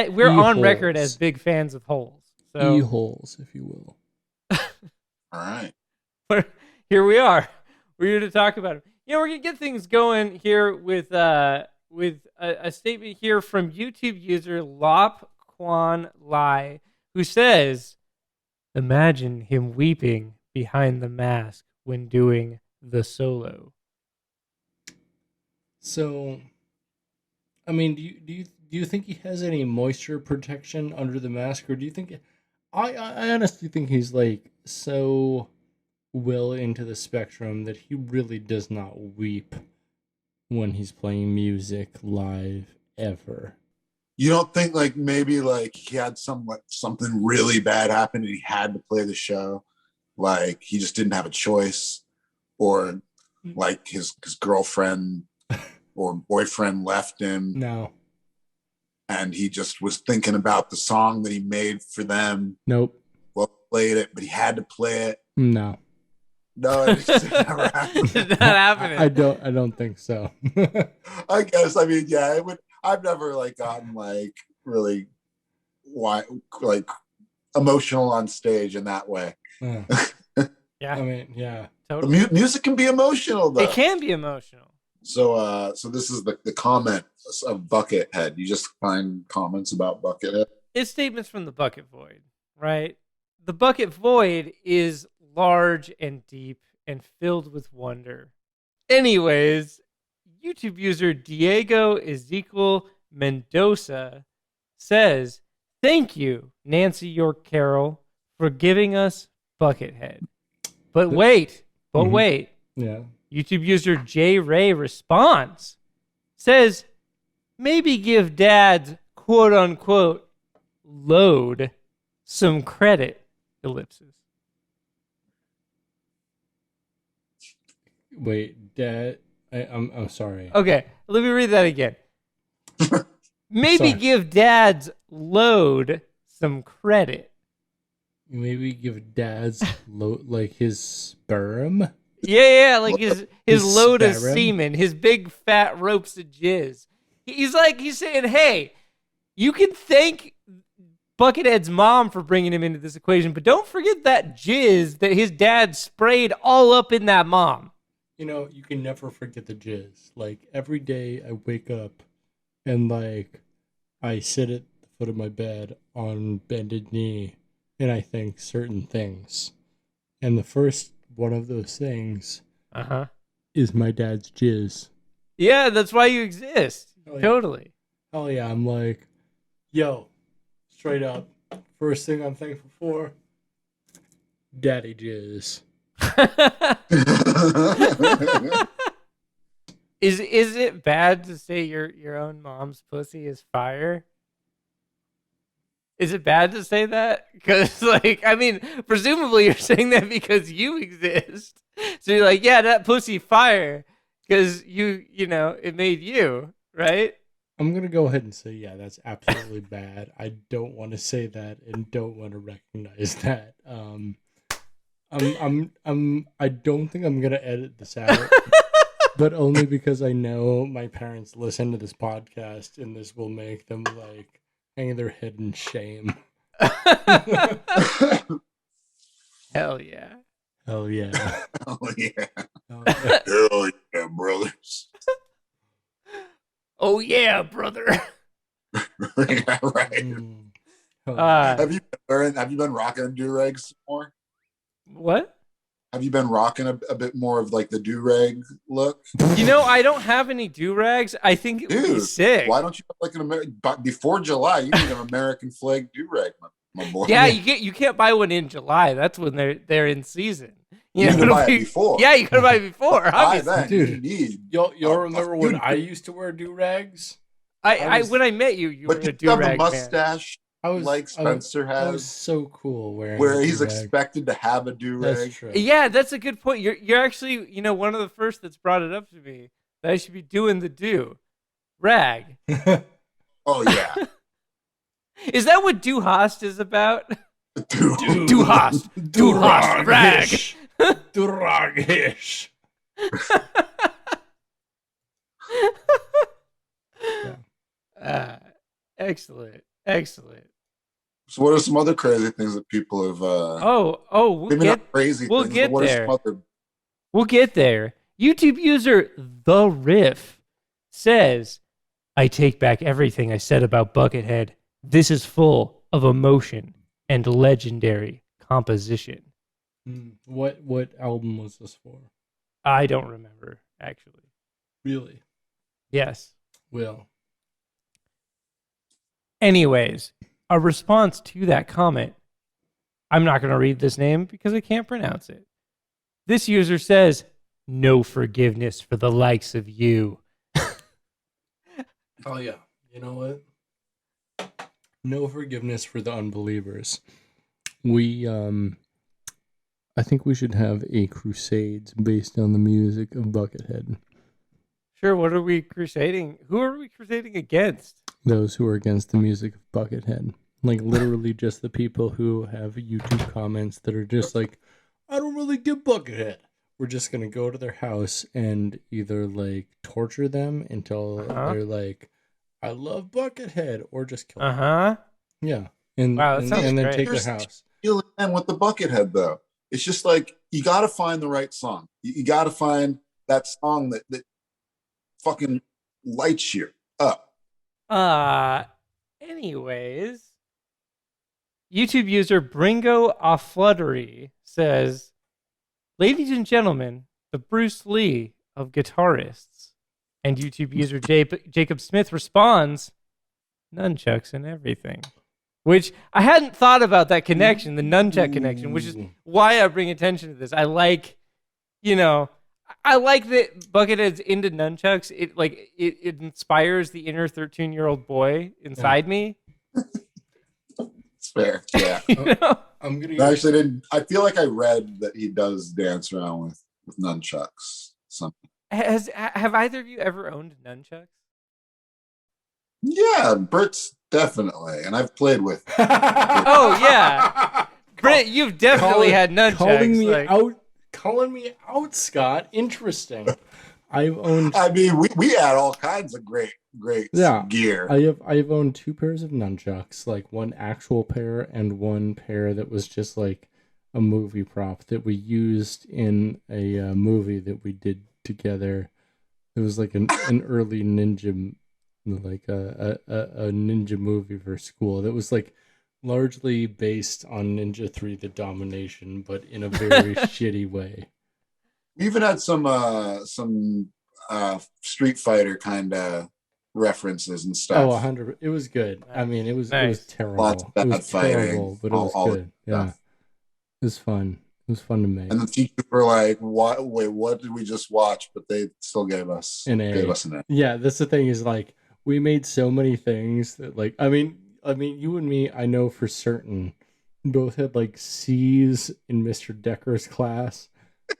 we're on record as big fans of holes. So E-holes, if you will. All right. Here we are. We're here to talk about it. We're gonna get things going here with a statement here from YouTube user Lop Quan Lai, who says, "Imagine him weeping behind the mask when doing the solo." So, I mean, do you think he has any moisture protection under the mask, or do you think? I honestly think he's like so well into the spectrum that he really does not weep when he's playing music live ever. You don't think like maybe like he had something really bad happen and he had to play the show, like he just didn't have a choice, or like his girlfriend or boyfriend left him? No. And he just was thinking about the song that he made for them. Nope. Well, played it, but he had to play it. No. No, it just never happened. It's not happening. I don't think so. I guess. I mean, yeah, it would. I've never like gotten like really like emotional on stage in that way. Yeah. Yeah. I mean, yeah. Totally. Music can be emotional though. It can be emotional. So this is the comment of Buckethead. You just find comments about Buckethead. It's statements from the Bucket Void, right? The Bucket Void is large and deep and filled with wonder. Anyways, YouTube user Diego Ezequiel Mendoza says, "Thank you, Nancy York Carroll, for giving us Buckethead." But wait. Yeah. YouTube user J Ray responds, says, "Maybe give Dad's quote unquote load some credit." Ellipses. Wait, Dad. I'm sorry. Okay, let me read that again. Maybe Sorry. give Dad's load some credit. Maybe give Dad's like his sperm. Yeah, like his load of sperm? semen, his big fat ropes of jizz. He's saying, hey, you can thank Buckethead's mom for bringing him into this equation, but don't forget that jizz that his dad sprayed all up in that mom. You know, you can never forget the jizz. Like, every day I wake up and, like, I sit at the foot of my bed on bended knee and I think certain things. And the first one of those things is my dad's jizz. Yeah, that's why you exist. Oh, yeah. Totally. Oh, yeah, I'm like, yo, straight up, first thing I'm thankful for, daddy jizz. Is it bad to say your own mom's pussy is fire? Is it bad to say that? Because, like, I mean, presumably you're saying that because you exist. So you're like, yeah, that pussy fire. Because you know, it made you, right? I'm gonna go ahead and say, yeah, that's absolutely bad. I don't want to say that and don't want to recognize that. I don't think I'm gonna edit this out, but only because I know my parents listen to this podcast and this will make them like hang their head in shame. Hell yeah. Hell yeah. Oh yeah. Hell yeah. Hell yeah, brothers. Oh yeah, brother. Yeah, right. Hell yeah. Have you been rocking do-rags more? What? Have you been rocking a bit more of like the do-rag look? You know, I don't have any do-rags. I think it would be sick. Why don't you have like an American? Before July, you need an American flag do-rag, my boy. Yeah, you can't buy one in July. That's when they're in season. You need to buy it before. Yeah, you gotta buy it before. Then, dude, you'll remember when I used to wear do-rags? When I met you were a you have a do-rag mustache like Spenser has. That was so cool. Where he's expected to have a do-rag. That's true. Yeah, that's a good point. You're actually, you know, one of the first that's brought it up to me that I should be doing the do-rag. Oh yeah. Is that what Do Host is about? Do Host rag. Do-ragish. Excellent. So what are some other crazy things that people have We'll get there. YouTube user The Riff says, I take back everything I said about Buckethead. This is full of emotion and legendary composition. What album was this for? I don't remember, actually. Really? Yes. Well. Anyways, a response to that comment. I'm not going to read this name because I can't pronounce it. This user says, no forgiveness for the likes of you. Oh, yeah. You know what? No forgiveness for the unbelievers. I think we should have a Crusades based on the music of Buckethead. Sure, what are we crusading? Who are we crusading against? Those who are against the music of Buckethead. Like, literally just the people who have YouTube comments that are just like, I don't really get Buckethead. We're just going to go to their house and either, like, torture them until they're like, I love Buckethead, or just kill them. Yeah. And then great. take their house. And with the Buckethead, though, it's just like, you got to find the right song. You got to find that song that fucking lights you up. Anyways, YouTube user Bringo Offluttery says, ladies and gentlemen, the Bruce Lee of guitarists. And YouTube user Jacob Smith responds, nunchucks and everything. Which I hadn't thought about that connection, the nunchuck connection, which is why I bring attention to this. I like that Buckethead's into nunchucks. It inspires the inner 13-year-old boy inside me. It's fair, yeah. I'm gonna I feel like I read that he does dance around with nunchucks. Something. Have either of you ever owned nunchucks? Yeah, Bert's definitely, and I've played with. Oh yeah, Britt, you've definitely had nunchucks. Calling me out, Scott. Interesting. I've owned. I mean, we had all kinds of great gear. I've owned 2 pairs of nunchucks, like one actual pair and one pair that was just like a movie prop that we used in a movie that we did together. It was like an early ninja, like a ninja movie for school. That was like largely based on Ninja 3: The Domination, but in a very shitty way. We even had some Street Fighter kind of references and stuff. Oh, 100. It was good. I mean, it was terrible. Lots of bad it was fighting, terrible, but it was good. Yeah, it was fun. It was fun to make. And the teachers were like, "What? Wait, what did we just watch?" But they still gave us an A. Yeah, that's the thing is, like, we made so many things that, like, I mean, I mean, you and me, I know for certain, both had like C's in Mr. Decker's class,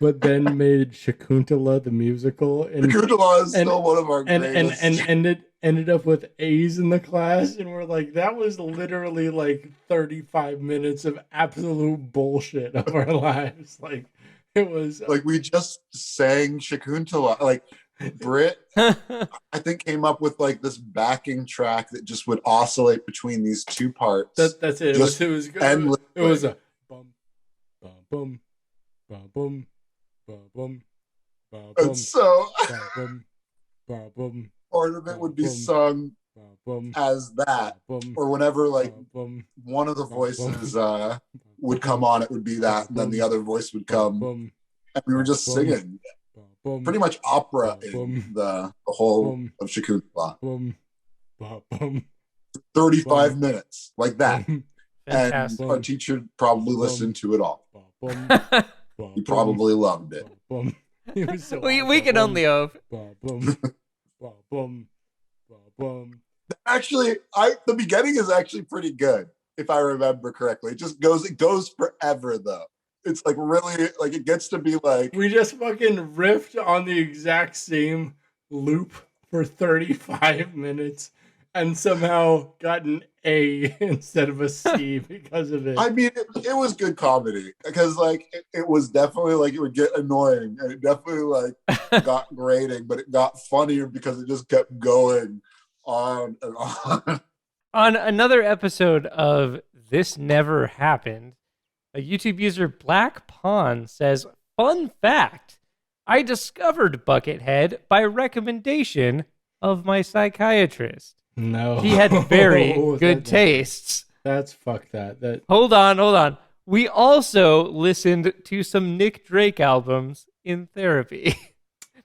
but then made Shakuntala the musical, and Shakuntala is still one of our greatest. and ended up with A's in the class, and we're like, that was literally like 35 minutes of absolute bullshit of our lives. Like, it was like we just sang Shakuntala. Like Brit, I think, came up with like this backing track that just would oscillate between these two parts. That's it. Just it was good. endlessly. It was a bum, bum, bum, bum, bum, bum, bum, bum, And so bum, bum, bum, part of it would be sung as that, or whenever like one of the voices would come on, it would be that, and then the other voice would come, and we were just singing pretty much opera in the whole of Shakuntala. 35 minutes like that. And our teacher probably listened to it all. He probably loved it. We can only hope. Actually, the beginning is actually pretty good, if I remember correctly. It goes forever though. It's like really, like it gets to be like we just fucking riffed on the exact same loop for 35 minutes and somehow got an A instead of a C because of it. I mean, it was good comedy because like it was definitely like it would get annoying, and it definitely like got grating, but it got funnier because it just kept going on and on. On another episode of This Never Happened, a YouTube user, Black Pawn, says, "Fun fact, I discovered Buckethead by recommendation of my psychiatrist. No. He had very good tastes." That's fuck that. Hold on. We also listened to some Nick Drake albums in therapy.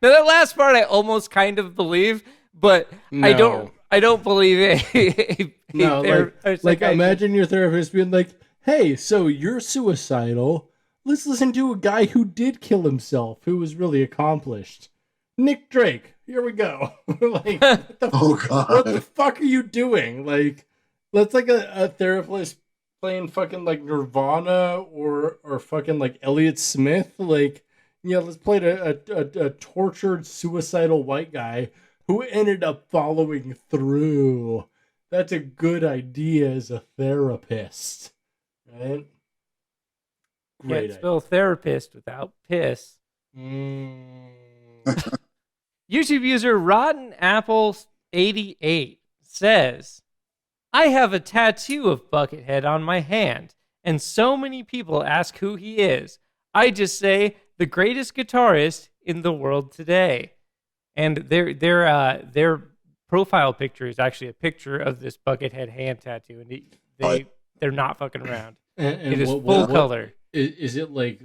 Now that last part I almost kind of believe, but No. I don't believe it. No, like imagine your therapist being like, "Hey, so you're suicidal. Let's listen to a guy who did kill himself, who was really accomplished. Nick Drake, here we go." Like, what the fuck are you doing? Like, let's like a therapist playing fucking like Nirvana or fucking like Elliott Smith. Like, yeah, let's play a tortured suicidal white guy who ended up following through. That's a good idea as a therapist, right? Great. Can't spell therapist without piss. YouTube user Rotten Apple 88 says, "I have a tattoo of Buckethead on my hand, and so many people ask who he is. I just say the greatest guitarist in the world today." And their profile picture is actually a picture of this Buckethead hand tattoo, and they're not fucking around. And it is full color. Is it like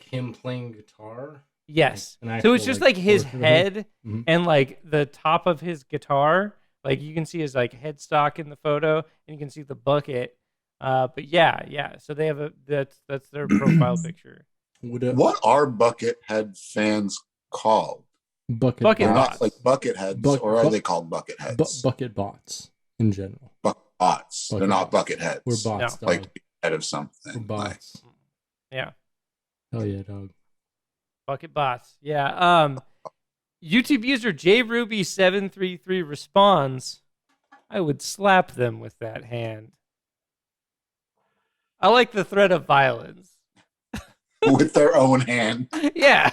him playing guitar? Yes. Like so it's just like his head and like the top of his guitar. Like you can see his like headstock in the photo, and you can see the bucket. But yeah. So they have that's their profile picture. What are Buckethead fans called? Bucket They're bots. Not like Bucketheads, or are they called Bucketheads? Bucket bots in general. Bots. They're not Bucketheads. We're bots, no. Like head of something. We're bots. Like, yeah. Hell yeah, dog. Bucket bots. Yeah. YouTube user JRuby733 responds, "I would slap them with that hand." I like the threat of violence. With their own hand. Yeah.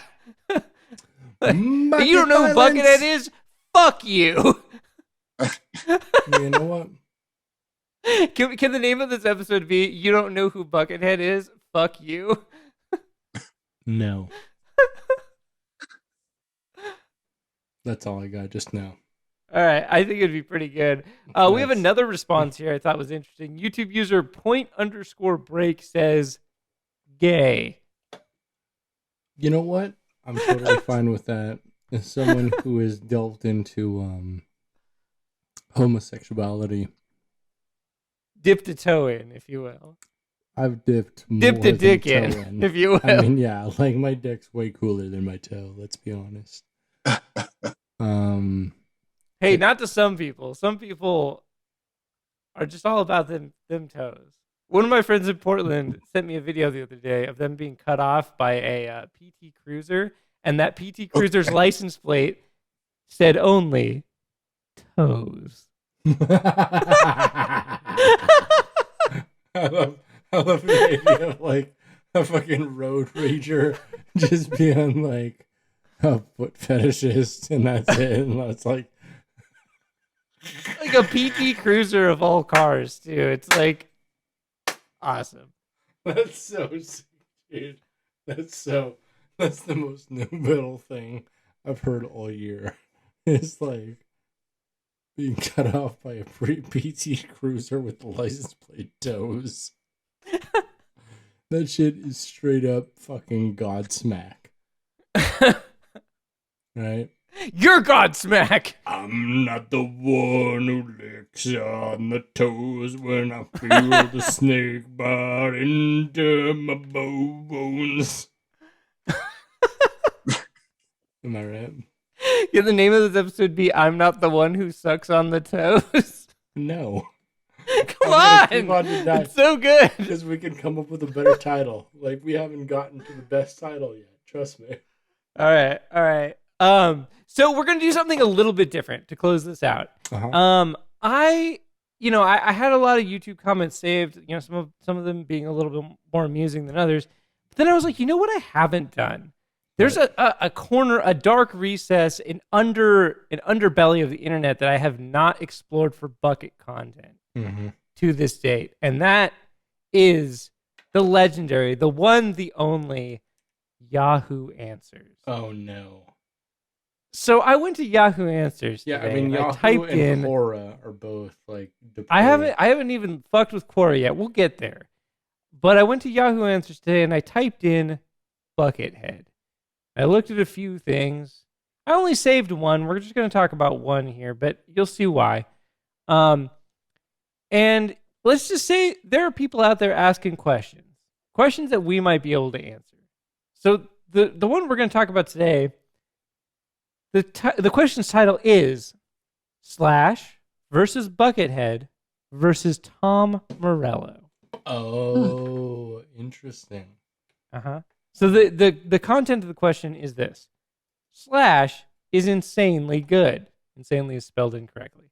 You don't know who Buckethead is? Fuck you. You know what? Can the name of this episode be "You Don't Know Who Buckethead Is? Fuck you"? No. That's all I got just now. All right, I think it'd be pretty good. We have another response here I thought was interesting. YouTube user point_break says, "Gay." You know what? I'm totally fine with that. As someone who has delved into homosexuality, dipped a toe in, if you will. I've dipped a dick in, if you will. I mean, yeah, like my dick's way cooler than my toe. Let's be honest. Hey, not to some people. Some people are just all about them toes. One of my friends in Portland sent me a video the other day of them being cut off by a PT Cruiser, and that PT Cruiser's license plate said only toes. I love the idea of like a fucking road rager just being like a foot fetishist, and that's it. And it's like a PT Cruiser of all cars, too. It's like awesome. That's so sick, dude. That's the most new metal thing I've heard all year. It's like being cut off by a PT Cruiser with the license plate toes. That shit is straight up fucking Godsmack. Right? You're Godsmack! I'm not the one who licks on the toes when I feel the snake bite into my bones. Am I right? Yeah, the name of this episode would be I'm Not the One Who Sucks on the Toes. No. Come on! It's so good. Because we can come up with a better title. Like, we haven't gotten to the best title yet. Trust me. All right. So we're gonna do something a little bit different to close this out. Uh-huh. I had a lot of YouTube comments saved. You know, some of them being a little bit more amusing than others. But then I was like, you know what I haven't done? There's a corner, a dark recess, an underbelly of the internet that I have not explored for bucket content to this date, and that is the legendary, the one, the only Yahoo Answers. Oh no. So I went to Yahoo Answers. Yeah, today, I mean Yahoo and Quora are both like. I haven't even fucked with Quora yet. We'll get there. But I went to Yahoo Answers today and I typed in Buckethead. I looked at a few things. I only saved one. We're just going to talk about one here, but you'll see why. And let's just say there are people out there asking questions that we might be able to answer. So the one we're going to talk about today, the question's title is Slash versus Buckethead versus Tom Morello. Oh, interesting. So the content of the question is this. Slash is insanely good. Insanely is spelled incorrectly.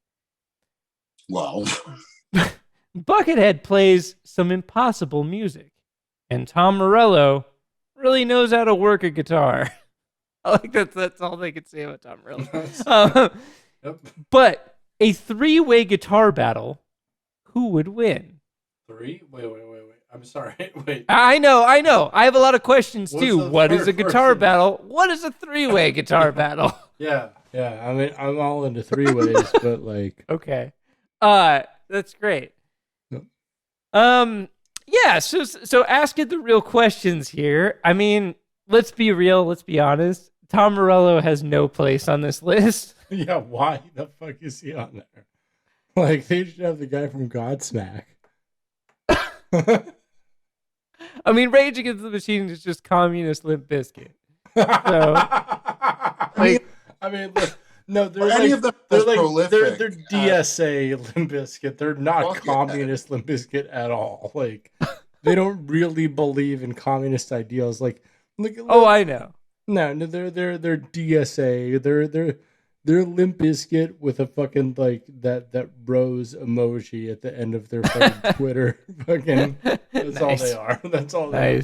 Well, Buckethead plays some impossible music. And Tom Morello really knows how to work a guitar. I like that's all they could say about Tom Morello. Yep. But a three-way guitar battle, who would win? Three? Wait. I'm sorry. Wait. I know. I have a lot of questions too. What is a guitar person? battle? What is a three-way guitar battle? Yeah. I mean, I'm all into three ways, but like. Okay. That's great. Yep. Yeah. So asking the real questions here. I mean, let's be real. Let's be honest. Tom Morello has no place on this list. Yeah. Why the fuck is he on there? Like, they should have the guy from Godsmack. I mean, Rage Against the Machine is just communist Limp Bizkit. So, like, I mean, look, no, they're any like, of them they're as like prolific they're DSA Limp Bizkit. They're not Buckethead. communist Limp Bizkit at all. Like, they don't really believe in communist ideals. Like, oh, I know. No, they're DSA. They're Limp Bizkit with a fucking like that rose emoji at the end of their fucking Twitter. Fucking, that's Nice. all they are. That's all they are.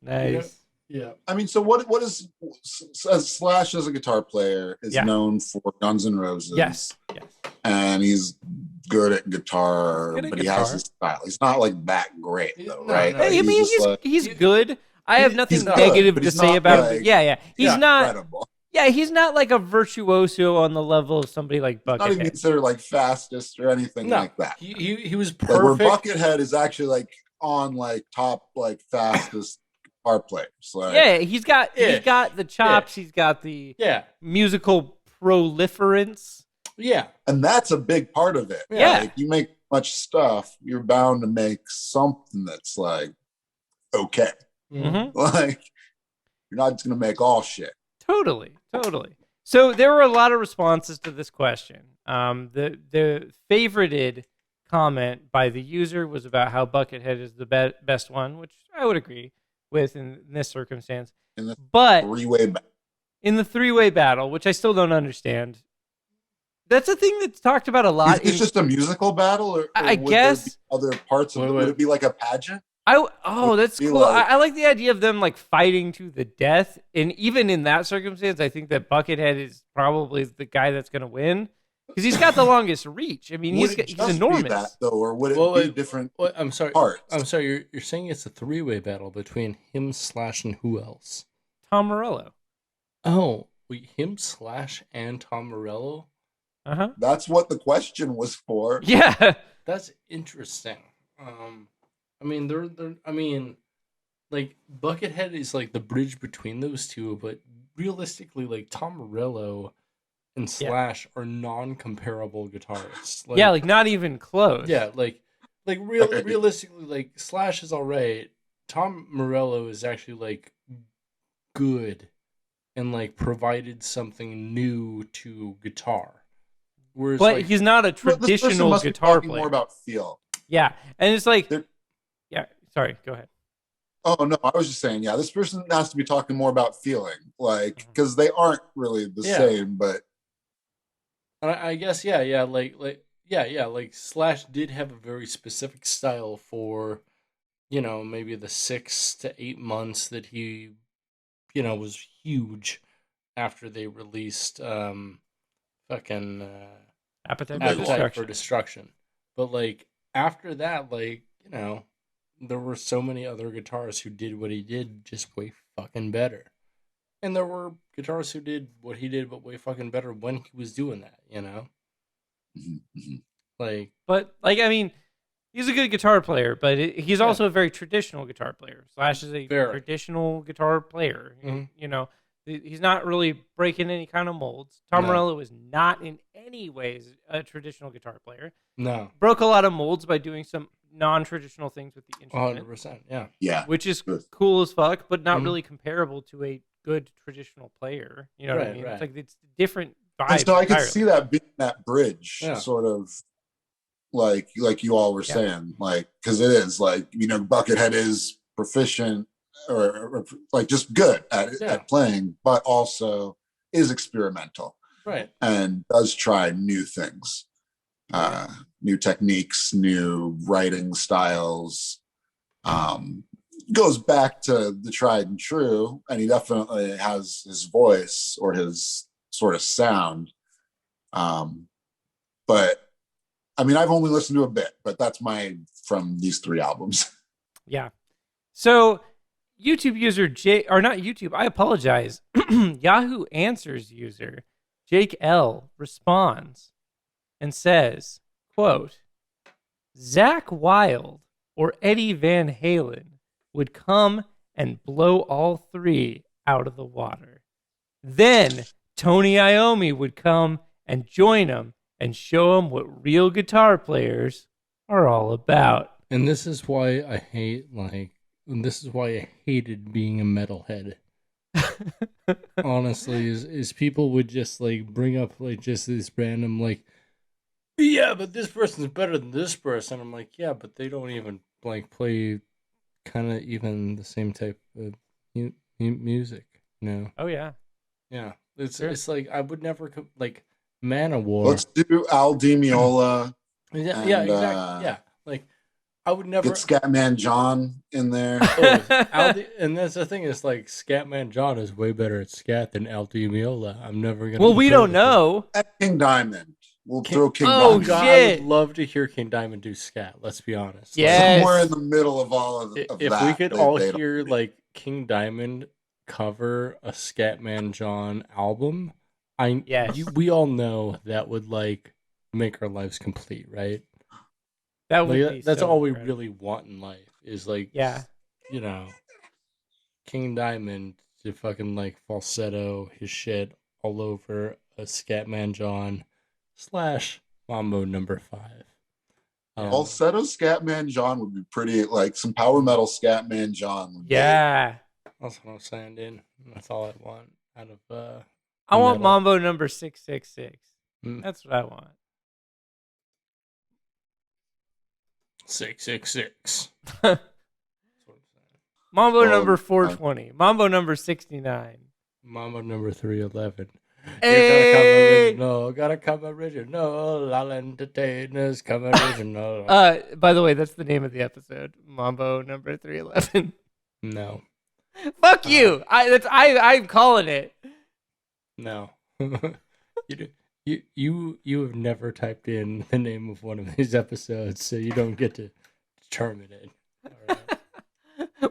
Nice. Yeah. I mean, so what is Slash as a guitar player is known for Guns N' Roses. Yes. And he's good at guitar, Good at but he guitar. has his style. He's not like that great though, No, right? no. Hey, I mean, just, like, he's good. I have nothing he's good, negative but to he's say not, about like, him. Yeah. He's not. incredible. Yeah, he's not like a virtuoso on the level of somebody like Not even Buckethead. considered like fastest or anything like that. He was Like, where perfect. Buckethead is actually like on like top like fastest guitar players. Like, Yeah, he's got the chops. He's got the Yeah. musical proliferance. Yeah. and that's a big part of it. Yeah. Like, you make much stuff, you're bound to make something that's like okay. Mm-hmm. Like, you're not just gonna make all shit. Totally. So there were a lot of responses to this question. The favorited comment by the user was about how Buckethead is the best one, which I would agree with in this circumstance. In the But three-way in the three-way battle, which I still don't understand, that's a thing that's talked about a lot. It's just a musical battle, or I would guess there be other parts of it? Would it be like a pageant? That's cool. Like, I like the idea of them like fighting to the death, and even in that circumstance, I think that Buckethead is probably the guy that's going to win because he's got the longest reach. I mean, he's enormous. Be that, though, or would it be different? I'm sorry. Parts? I'm sorry. You're saying it's a three-way battle between him, Slash, and who else? Tom Morello. Oh, wait, him, Slash, and Tom Morello. That's what the question was for. Yeah, that's interesting. I mean, like Buckethead is like the bridge between those two, but realistically, like Tom Morello and Slash are non-comparable guitarists. Like, like not even close. Yeah, realistically, like Slash is alright. Tom Morello is actually like good and like provided something new to guitar. Whereas, but he's not a traditional guitar player. More about feel. Yeah, and it's like, sorry, go ahead. Oh no, I was just saying, this person has to be talking more about feeling, like because they aren't really the same. But I guess, like Slash did have a very specific style for, maybe the 6 to 8 months that he, was huge after they released Appetite for Destruction. But like after that, like, there were so many other guitarists who did what he did just way fucking better. And there were guitarists who did what he did but way fucking better when he was doing that, Like, but like, I mean, he's a good guitar player, but he's also a very traditional guitar player. Slash is a traditional guitar player. Mm-hmm. He's not really breaking any kind of molds. Tom Morello is not in any ways a traditional guitar player. No. Broke a lot of molds by doing some non-traditional things with the instrument. 100%, yeah. Yeah. Which is cool as fuck, but not really comparable to a good traditional player. You know what I mean? Right. It's like it's different vibes. And so I could see that being that bridge, sort of like you all were saying, like, because it is like, Buckethead is proficient or like just good at playing, but also is experimental, right? And does try new things, new techniques, new writing styles. Goes back to the tried and true, and he definitely has his voice or his sort of sound. But I mean, I've only listened to a bit, but that's from these 3 albums. Yeah. So YouTube user I apologize. Yahoo Answers user Jake L responds and says, quote, Zakk Wylde or Eddie Van Halen would come and blow all 3 out of the water. Then Tony Iommi would come and join him and show him what real guitar players are all about. And this is why I hated being a metalhead. Honestly, is people would just like bring up like just this random like, yeah, but this person's better than this person. I'm like, yeah, but they don't even like play kind of even the same type of music, Oh yeah, yeah. It's like I would never like Manowar. Let's do Al Di Meola. Exactly. Yeah, like I would never get Scatman John in there. And that's the thing is like Scatman John is way better at scat than Al Di Meola. I'm never gonna. Well, we don't know. At King Diamond. We'll throw King Diamond. God, I would love to hear King Diamond do scat. Let's be honest. Yes. Somewhere in the middle of all of if that. We could all hear like King Diamond cover a Scatman John album, we all know that would like make our lives complete, right? That would be that's so all we incredible. really want in life is like, King Diamond to fucking like falsetto his shit all over a Scatman John / Mambo number 5. Falsetto Scatman John would be pretty, like some power metal Scatman John would Yeah. That's what I'm saying, dude. That's all I want out of I want Mambo number 666. Mm. That's what I want. 666. Mambo number 420. Mambo number 69. Mambo number 311. Hey! Gotta come original. All entertainers come original. By the way, that's the name of the episode. Mambo number 311. No. Fuck you. I'm calling it. No. You have never typed in the name of one of these episodes, so you don't get to determine it. All right.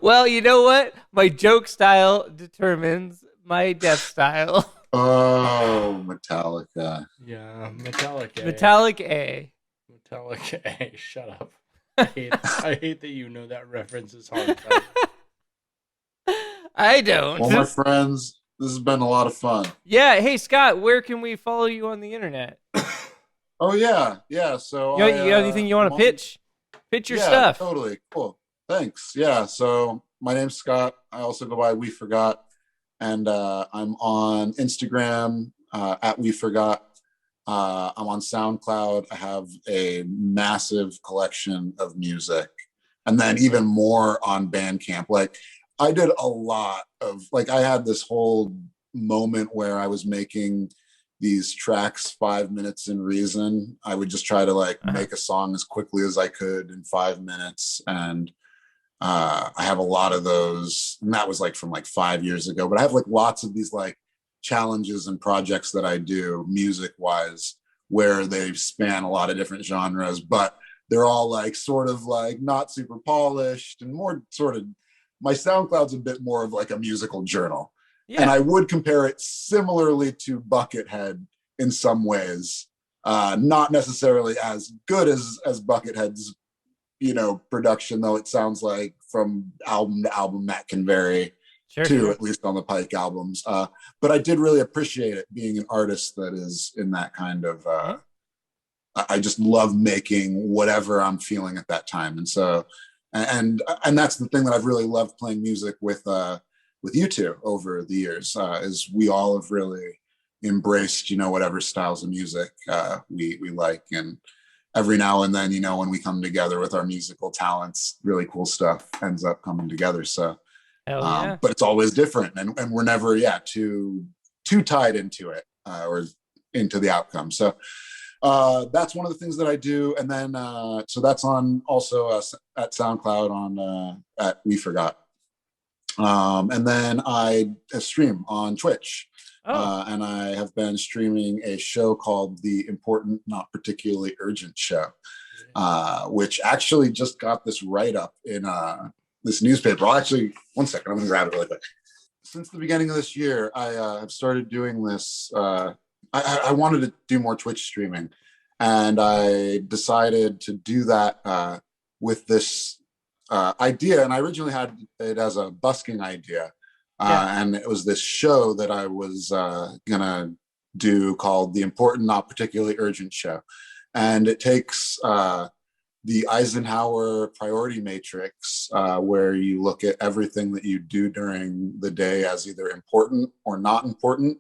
Well, you know what? My joke style determines my death style. Oh, Metallica. Yeah, Metallica. Metallic A. Metallica A. Shut up. I hate that you know that reference is hard. I don't. Well, my friends, this has been a lot of fun. Yeah. Hey, Scott, where can we follow you on the internet? Oh, yeah. Yeah. So, you got anything you want to pitch? Pitch your stuff. Totally. Cool. Thanks. Yeah. So, my name's Scott. I also go by We Forgot. And I'm on Instagram at We Forgot. I'm on SoundCloud. I have a massive collection of music. And then even more on Bandcamp. Like, I did a lot of, like, I had this whole moment where I was making these tracks 5 minutes in reason. I would just try to, like, make a song as quickly as I could in 5 minutes. And I have a lot of those, and that was like from like 5 years ago, but I have like lots of these like challenges and projects that I do music wise where they span a lot of different genres, but they're all like sort of like not super polished and more sort of, my SoundCloud's a bit more of like a musical journal. Yeah. And I would compare it similarly to Buckethead in some ways, not necessarily as good as Buckethead's, you know, production, though it sounds like from album to album that can vary too, at least on the Pike albums. But I did really appreciate it being an artist that is in that kind of, I just love making whatever I'm feeling at that time. And so, and that's the thing that I've really loved playing music with you two over the years, is we all have really embraced, you know, whatever styles of music we like. And every now and then, you know, when we come together with our musical talents, really cool stuff ends up coming together. So, but it's always different, and we're never, too tied into it or into the outcome. So that's one of the things that I do. And then, so that's on also at SoundCloud on at We Forgot. And then I stream on Twitch. And I have been streaming a show called The Important, Not Particularly Urgent Show, which actually just got this write-up in this newspaper. One second, I'm going to grab it really quick. Since the beginning of this year, I have started doing this. I wanted to do more Twitch streaming, and I decided to do that with this idea. And I originally had it as a busking idea. And it was this show that I was gonna do called The Important, Not Particularly Urgent Show. And it takes the Eisenhower priority matrix, where you look at everything that you do during the day as either important or not important,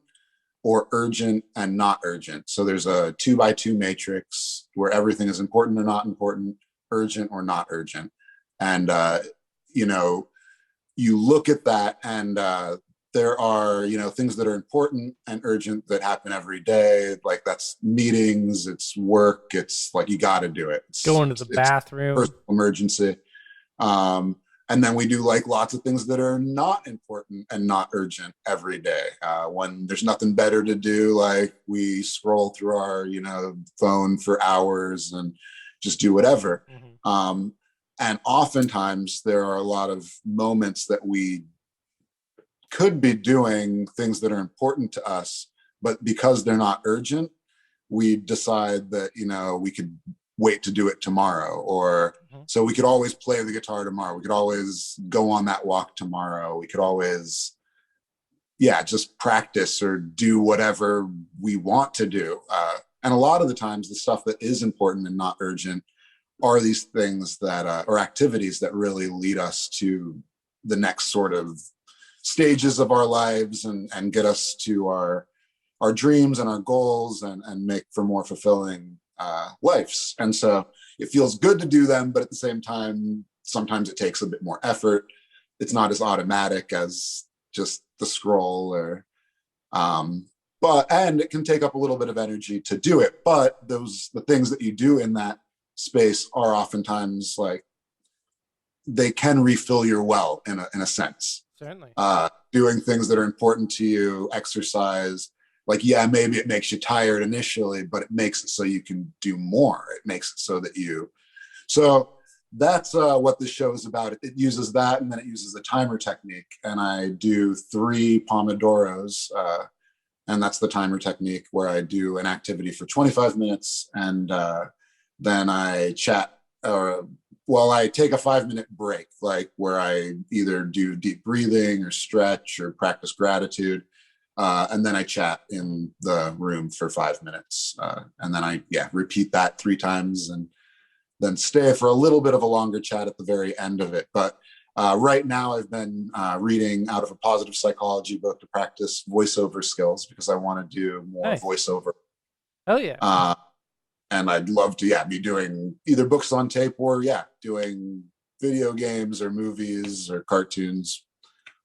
or urgent and not urgent. So there's a 2x2 matrix where everything is important or not important, urgent or not urgent. And, you know, you look at that, and there are, you know, things that are important and urgent that happen every day. Like that's meetings, it's work, it's like you got to do it. Going to the bathroom, personal emergency. And then we do like lots of things that are not important and not urgent every day. When there's nothing better to do, like we scroll through our, you know, phone for hours and just do whatever. Mm-hmm. And oftentimes there are a lot of moments that we could be doing things that are important to us, but because they're not urgent, we decide that, you know, we could wait to do it tomorrow. Or so we could always play the guitar tomorrow. We could always go on that walk tomorrow. We could always, just practice or do whatever we want to do. And a lot of the times the stuff that is important and not urgent are these things that or activities that really lead us to the next sort of stages of our lives and get us to our dreams and our goals and make for more fulfilling lives. And so it feels good to do them, but at the same time, sometimes it takes a bit more effort. It's not as automatic as just the scroll or, and it can take up a little bit of energy to do it. But the things that you do in that space are oftentimes like, they can refill your well in a sense. Certainly. Doing things that are important to you, exercise, like, yeah, maybe it makes you tired initially, but it makes it so you can do more. It makes it so that so that's what this show is about. It uses that, and then it uses the timer technique. And I do 3 Pomodoros, and that's the timer technique where I do an activity for 25 minutes, and then I chat, I take a 5-minute break, like where I either do deep breathing or stretch or practice gratitude. And then I chat in the room for 5 minutes. And then I repeat that 3 times and then stay for a little bit of a longer chat at the very end of it. But right now I've been reading out of a positive psychology book to practice voiceover skills because I want to do more voiceover. Hell yeah. And I'd love to, be doing either books on tape or, doing video games or movies or cartoons,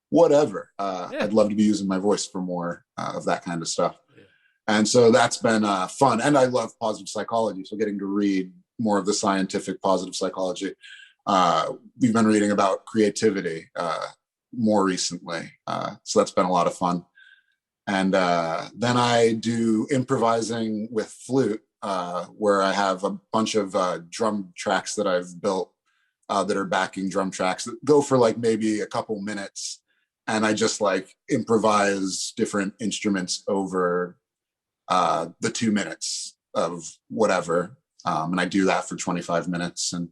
whatever. I'd love to be using my voice for more of that kind of stuff. Yeah. And so that's been fun. And I love positive psychology. So getting to read more of the scientific positive psychology. We've been reading about creativity more recently. So that's been a lot of fun. And then I do improvising with flute, where I have a bunch of drum tracks that I've built that are backing drum tracks that go for like maybe a couple minutes. And I just like improvise different instruments over the 2 minutes of whatever. And I do that for 25 minutes. And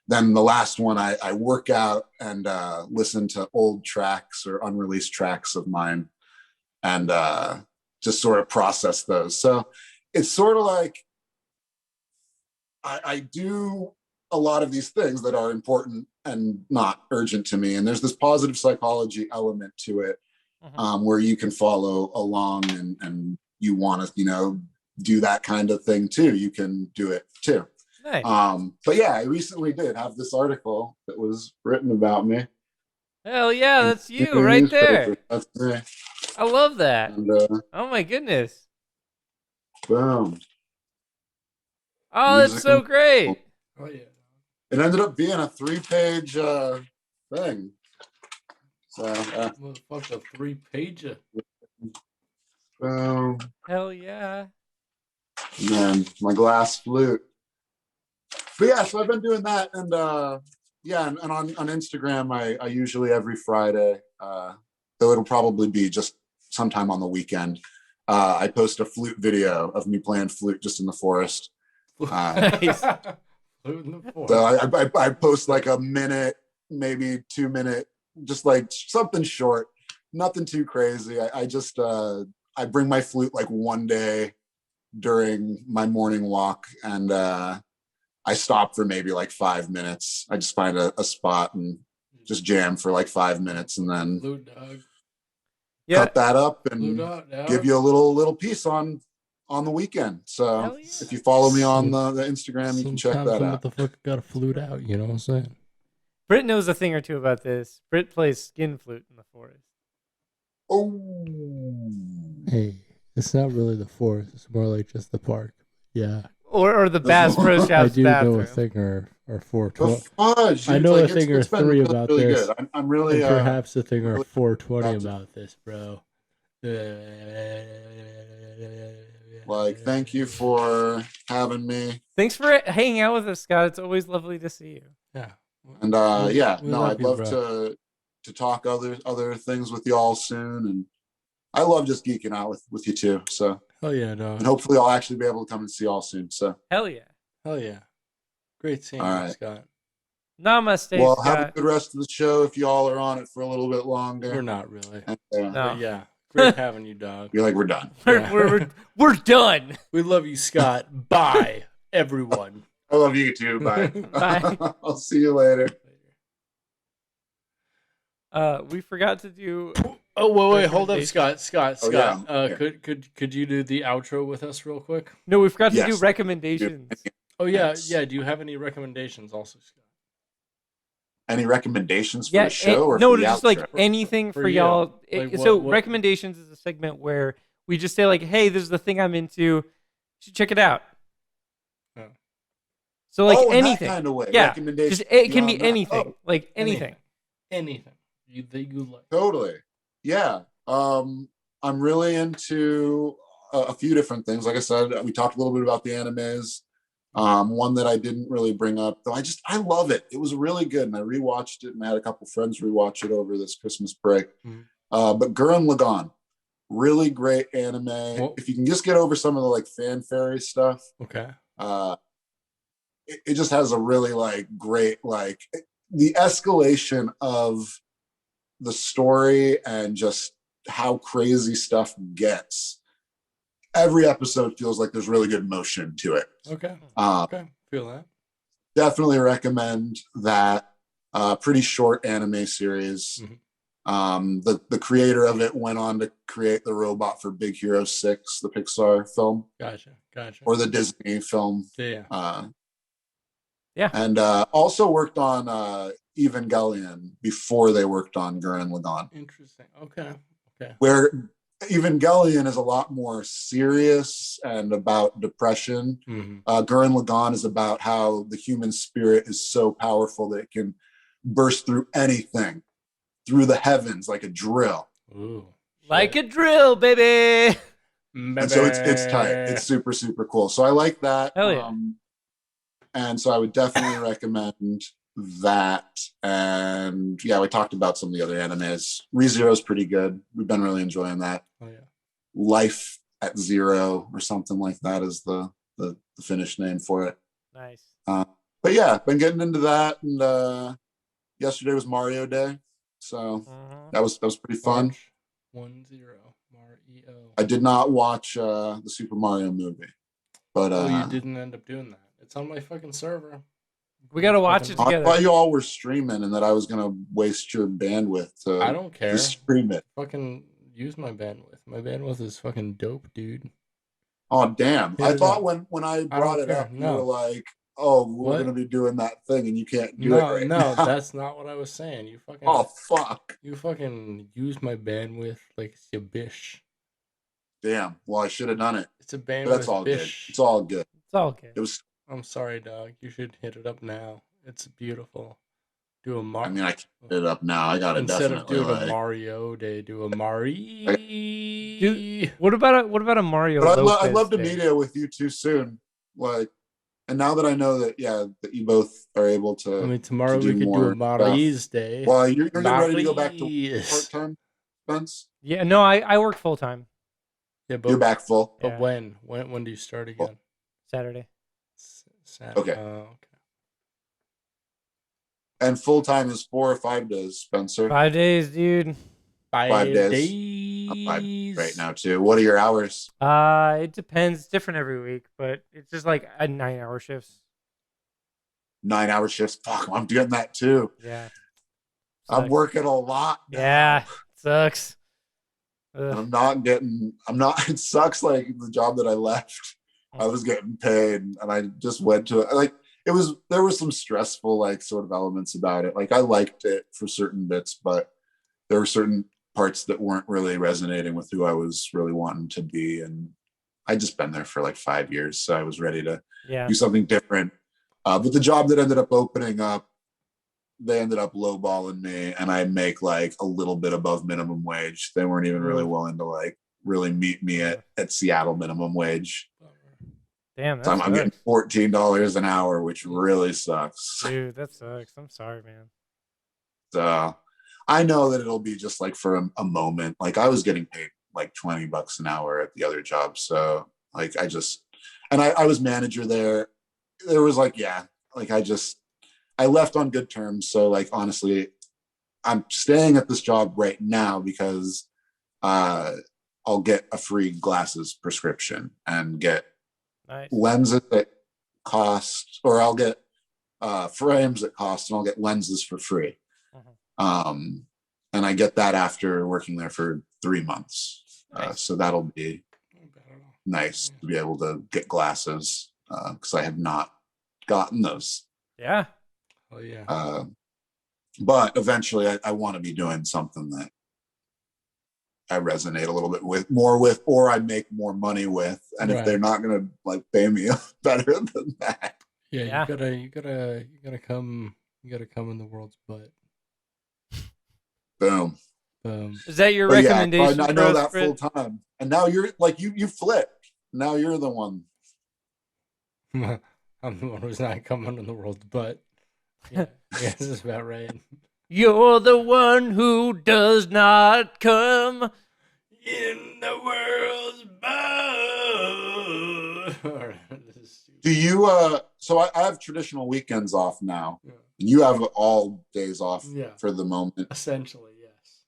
then the last one, I work out and listen to old tracks or unreleased tracks of mine and just sort of process those. So it's sort of like I do a lot of these things that are important and not urgent to me. And there's this positive psychology element to it, where you can follow along and you want to, do that kind of thing too. You can do it too. Nice. But I recently did have this article that was written about me. Hell yeah, that's you right there. That's me. I love that. And, oh my goodness. Boom. Oh, that's so great. Oh yeah. It ended up being a 3-page thing. So motherfucker, a 3-pager. Hell yeah. And then my glass flute. But so I've been doing that, and and on Instagram I usually every Friday, though it'll probably be just sometime on the weekend, I post a flute video of me playing flute just in the forest. Nice. Flute in the forest. So I post like a minute, maybe 2 minute, just like something short, nothing too crazy. I just I bring my flute like one day during my morning walk, and I stop for maybe like 5 minutes. I just find a spot and just jam for like 5 minutes, and then cut that up and give you a little piece on the weekend. So if you follow me on the Instagram, you can check that out. Motherfucker got a flute out, you know what I'm saying? Brit knows a thing or two about this. Brit plays skin flute in the forest. Oh. Hey, it's not really the forest. It's more like just the park. Yeah. Or the Bass Pro Shop's I do bathroom. know a thing or 420. Fudge, I know a thing or 3 about really this. Good. I'm really and perhaps a thing or really 420 about this, bro. Like, thank you for having me. Thanks for hanging out with us, Scott. It's always lovely to see you. Yeah. And I'd love to talk other things with y'all soon. And I love just geeking out with you too. So hell yeah, dog. And hopefully I'll actually be able to come and see y'all soon. So hell yeah. Hell yeah. Great seeing you, Scott. Namaste, well, Scott. have a good rest of the show if y'all are on it for a little bit longer. We're not really. No. But yeah. Great having you, dog. You're like, we're done. We're done. We love you, Scott. Bye, everyone. I love you too. Bye. Bye. I'll see you later. We forgot to do Oh, wait, hold up, Scott. Oh, yeah. Could you do the outro with us real quick? No, we forgot to do Yes. recommendations. Oh, yeah. Do you have any recommendations also, Scott? Any recommendations for the show or no, for the just outro? like anything for you. y'all. Like, So what- recommendations is a segment where we just say like, "Hey, this is the thing I'm into. You should check it out." Oh. So like in that anything, kind of way. yeah. Recommendations Just it can be beyond that. anything, Oh, like anything. Anything that you like. totally. Yeah. I'm really into a few different things. Like I said, we talked a little bit about the animes. One that I didn't really bring up, though I love it. It was really good, and I rewatched it, and I had a couple friends rewatch it over this Christmas break. But Gurren Lagann, really great anime. Well, if you can just get over some of the like fanfare stuff, okay. It just has a really like great like the escalation of the story and just how crazy stuff gets. Every episode feels like there's really good motion to it. Okay. Feel that. Definitely recommend that. Pretty short anime series. The creator of it went on to create the robot for Big Hero 6, the Pixar film. Gotcha. Or the Disney film. Yeah. Yeah. And also worked on Evangelion before they worked on Gurren Lagann. Interesting. Okay. Where Evangelion is a lot more serious and about depression. Gurren Lagann is about how the human spirit is so powerful that it can burst through anything, through the heavens like a drill. Ooh, like a drill, baby. And so it's tight. It's super, super cool. So I like that. Hell yeah. And so I would definitely recommend that. And yeah, we talked about some of the other animes. ReZero is pretty good. We've been really enjoying that. Oh yeah. Life at Zero or something like that is the Finnish name for it. Nice. But yeah, been getting into that. And yesterday was Mario Day, so that was pretty fun. March 10 Mario. I did not watch the Super Mario movie, but you didn't end up doing that. It's on my fucking server. We gotta watch it together. I thought you all were streaming, and that I was gonna waste your bandwidth to. I don't care. To stream it. Fucking use my bandwidth. My bandwidth is fucking dope, dude. Oh damn! I thought when I brought it up, you were like, "Oh, we're gonna be doing that thing, and you can't do it right now." No, that's not what I was saying. You fucking. Oh fuck! You fucking use my bandwidth like it's your bish. Damn. Well, I should have done it. It's a bandwidth. But that's all bish. good. It's all good. It's all good. It was. I'm sorry, dog. You should hit it up now. It's beautiful. Do a I mean, I can hit it up now. I gotta instead definitely of doing like, a Mario Day, do a Mario. Dude, what about a Mario? But Lopez I'd love to Day? meet you with you too soon. Like, and now that I know that, that you both are able to. I mean, tomorrow to we could do more a Mario's Day. Well, you're getting ready to go back to part time, Spence. Yeah, no, I work full time. Yeah, but You're back full. But Yeah. when do you start again? Saturday. Saturday. Okay. Okay. And full time is 4 or 5 days, Spencer. 5 days, dude. 5 days. I'm 5 right now too. What are your hours? It depends. It's different every week, but it's just like a 9-hour shifts. 9-hour shifts. Fuck, I'm getting that too. Yeah. I'm Sucks. working a lot. now. Yeah, sucks. And it sucks. Like the job that I left, I was getting paid and I just went to it. Like there were some stressful, like sort of elements about it. Like I liked it for certain bits, but there were certain parts that weren't really resonating with who I was really wanting to be. And I just been there for like 5 years. So I was ready to do something different. But the job that ended up opening up, they ended up lowballing me, and I make like a little bit above minimum wage. They weren't even really willing to like really meet me at Seattle minimum wage. Damn, So I'm getting $14 an hour, which really sucks. Dude, that sucks. I'm sorry, man. So I know that it'll be just like for a moment. Like I was getting paid like $20 an hour at the other job. So like I was manager there. There was like, I left on good terms. So like, honestly, I'm staying at this job right now because I'll get a free glasses prescription and get lenses that cost, or I'll get frames that cost, and I'll get lenses for free. And and I get that after working there for 3 months. Nice. So that'll be nice to be able to get glasses because I have not gotten those. Yeah. Oh yeah. But eventually I want to be doing something that I resonate a little bit more with, or I make more money with. And if they're not going to like pay me better than that. Yeah, you gotta come in the world's butt. Boom. Is that your But recommendation? I know that full time. And now you're like, you flipped. Now you're the one. I'm the one who's not coming in the world's butt. Yeah, this is about right. You're the one who does not come in the world's butt. Do you, so I have traditional weekends off now. Yeah. And you have all days off Yeah. for the moment. Essentially, yes.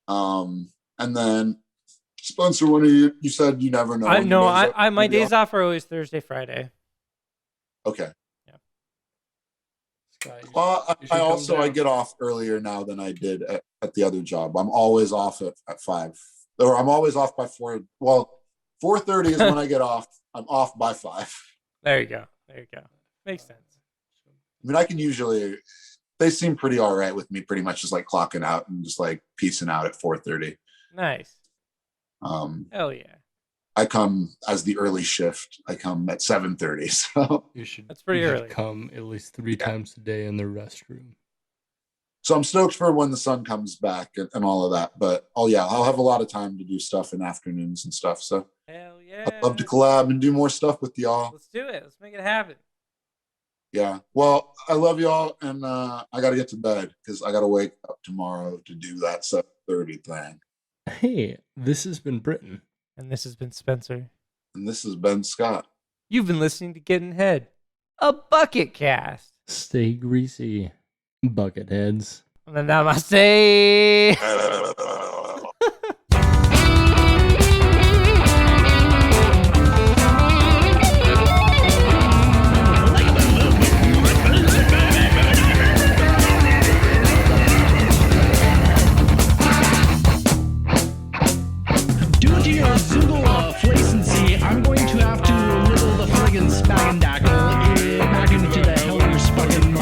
And then Spenser, when you said you never know. My days off are always Thursday, Friday. Okay. Yeah. Scott, Well, I get off earlier now than I did at the other job. I'm always off at 5, or I'm always off by 4. Well, 4:30 is when I get off. I'm off by 5. There you go. Makes sense. I mean, I can usually. They seem pretty all right with me. Pretty much just like clocking out and just like peacing out at 4:30. Nice. Hell yeah. I come as the early shift. I come at 7:30. So that's pretty early. Come at least 3 times a day in the restroom. So I'm stoked for when the sun comes back and all of that. But I'll have a lot of time to do stuff in afternoons and stuff. So hell yeah. I'd love to collab and do more stuff with y'all. Let's do it. Let's make it happen. Yeah. Well, I love y'all, and I got to get to bed because I got to wake up tomorrow to do that 7:30 thing. Hey, this has been Britain. And this has been Spenser. And this has been Scott. You've been listening to Gettin' Head, a Bucketcast. Stay greasy, Bucketheads. Namaste. Due to your Zoogle flacency, I'm going to have to nibble the friggin' spaggendackle back into the hell you're fucking